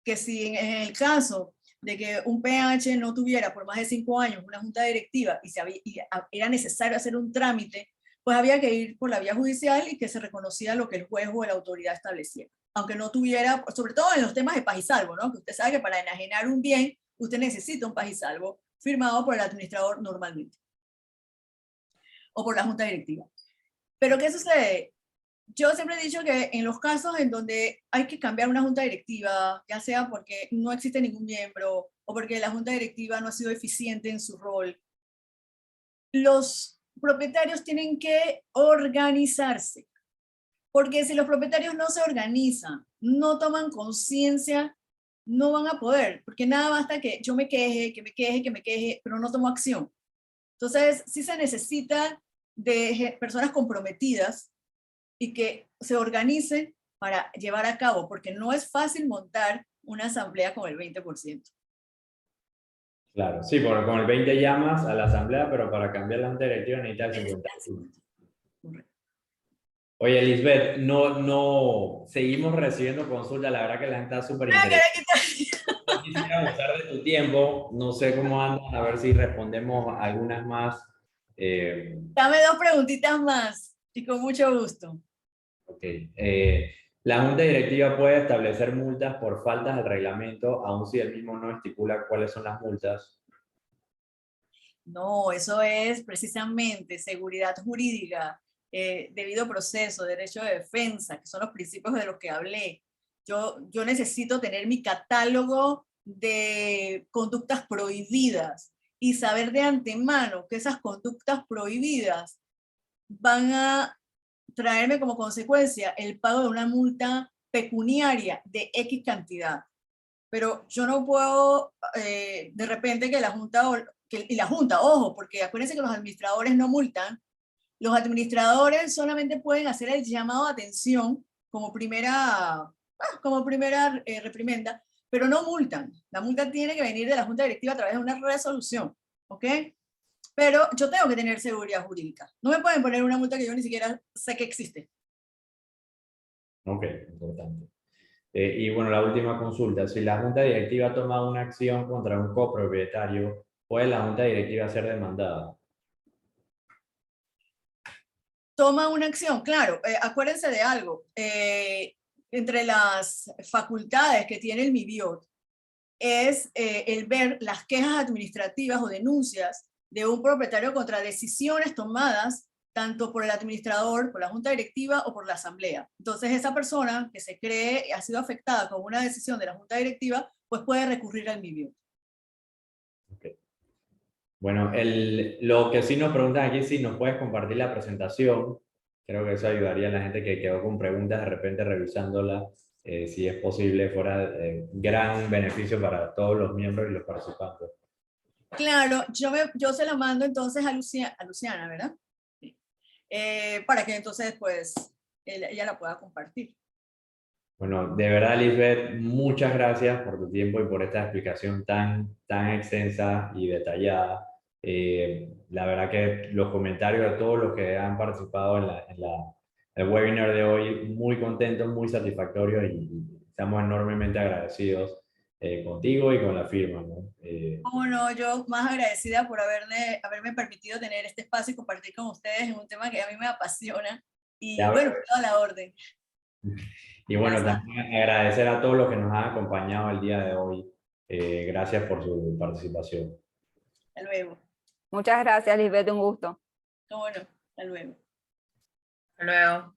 en el caso de que un PH no tuviera por más de 5 años una junta directiva y era necesario hacer un trámite, pues había que ir por la vía judicial y que se reconocía lo que el juez o la autoridad establecía. Aunque no tuviera, sobre todo en los temas de paz y salvo, ¿no? Que usted sabe que para enajenar un bien, usted necesita un paz y salvo firmado por el administrador normalmente, o por la junta directiva. Pero ¿qué sucede? Yo siempre he dicho que en los casos en donde hay que cambiar una junta directiva, ya sea porque no existe ningún miembro o porque la junta directiva no ha sido eficiente en su rol, los propietarios tienen que organizarse. Porque si los propietarios no se organizan, no toman conciencia, no van a poder, porque nada basta que yo me queje, que me queje, que me queje, pero no tomo acción. Entonces, sí se necesita de personas comprometidas y que se organicen para llevar a cabo, porque no es fácil montar una asamblea con el 20%. Claro, sí, porque con el 20 llamas a la asamblea, pero para cambiar la junta directiva necesitas el 50%. Oye, Lisbeth, no, seguimos recibiendo consultas, la verdad que la gente está súper interesada. No quisiera abusar de tu tiempo, no sé cómo andas, a ver si respondemos algunas más. Dame 2 preguntitas más y con mucho gusto. Ok. La Junta Directiva puede establecer multas por faltas al reglamento, aun si el mismo no estipula cuáles son las multas. No, eso es precisamente seguridad jurídica, debido proceso, derecho de defensa, que son los principios de los que hablé. Yo necesito tener mi catálogo de conductas prohibidas y saber de antemano que esas conductas prohibidas van a traerme como consecuencia el pago de una multa pecuniaria de X cantidad. Pero yo no puedo, de repente, que la Junta, y la Junta, ojo, porque acuérdense que los administradores no multan, los administradores solamente pueden hacer el llamado de atención como primera reprimenda, pero no multan. La multa tiene que venir de la Junta Directiva a través de una resolución, ¿ok? Pero yo tengo que tener seguridad jurídica. No me pueden poner una multa que yo ni siquiera sé que existe. Ok, importante. Y bueno, la última consulta. Si la Junta Directiva toma una acción contra un copropietario, ¿puede la Junta Directiva ser demandada? Toma una acción, claro. Acuérdense de algo. Entre las facultades que tiene el MIBIOT es el ver las quejas administrativas o denuncias de un propietario contra decisiones tomadas tanto por el administrador, por la junta directiva o por la asamblea. Entonces esa persona que se cree ha sido afectada con una decisión de la junta directiva, pues puede recurrir al MIBIOT. Okay. Bueno, lo que sí nos preguntan aquí, si nos puedes compartir la presentación, creo que eso ayudaría a la gente que quedó con preguntas de repente revisándola, si es posible, fuera gran beneficio para todos los miembros y los participantes. Claro, yo se la mando entonces a Luciana, ¿verdad? Sí. Para que entonces pues ella la pueda compartir. Bueno, de verdad, Lisbeth, muchas gracias por tu tiempo y por esta explicación tan extensa y detallada. La verdad que los comentarios de todos los que han participado el webinar de hoy, muy contentos, muy satisfactorios y estamos enormemente agradecidos contigo y con la firma, ¿no? Bueno, yo más agradecida por haberme permitido tener este espacio y compartir con ustedes en un tema que a mí me apasiona. Y Ya, bueno, toda la orden. y bueno, Gracias. también agradecer a todos los que nos han acompañado el día de hoy. Gracias por su participación. Hasta luego. Muchas gracias, Lisbeth, un gusto. Bueno, hasta luego. Hasta luego.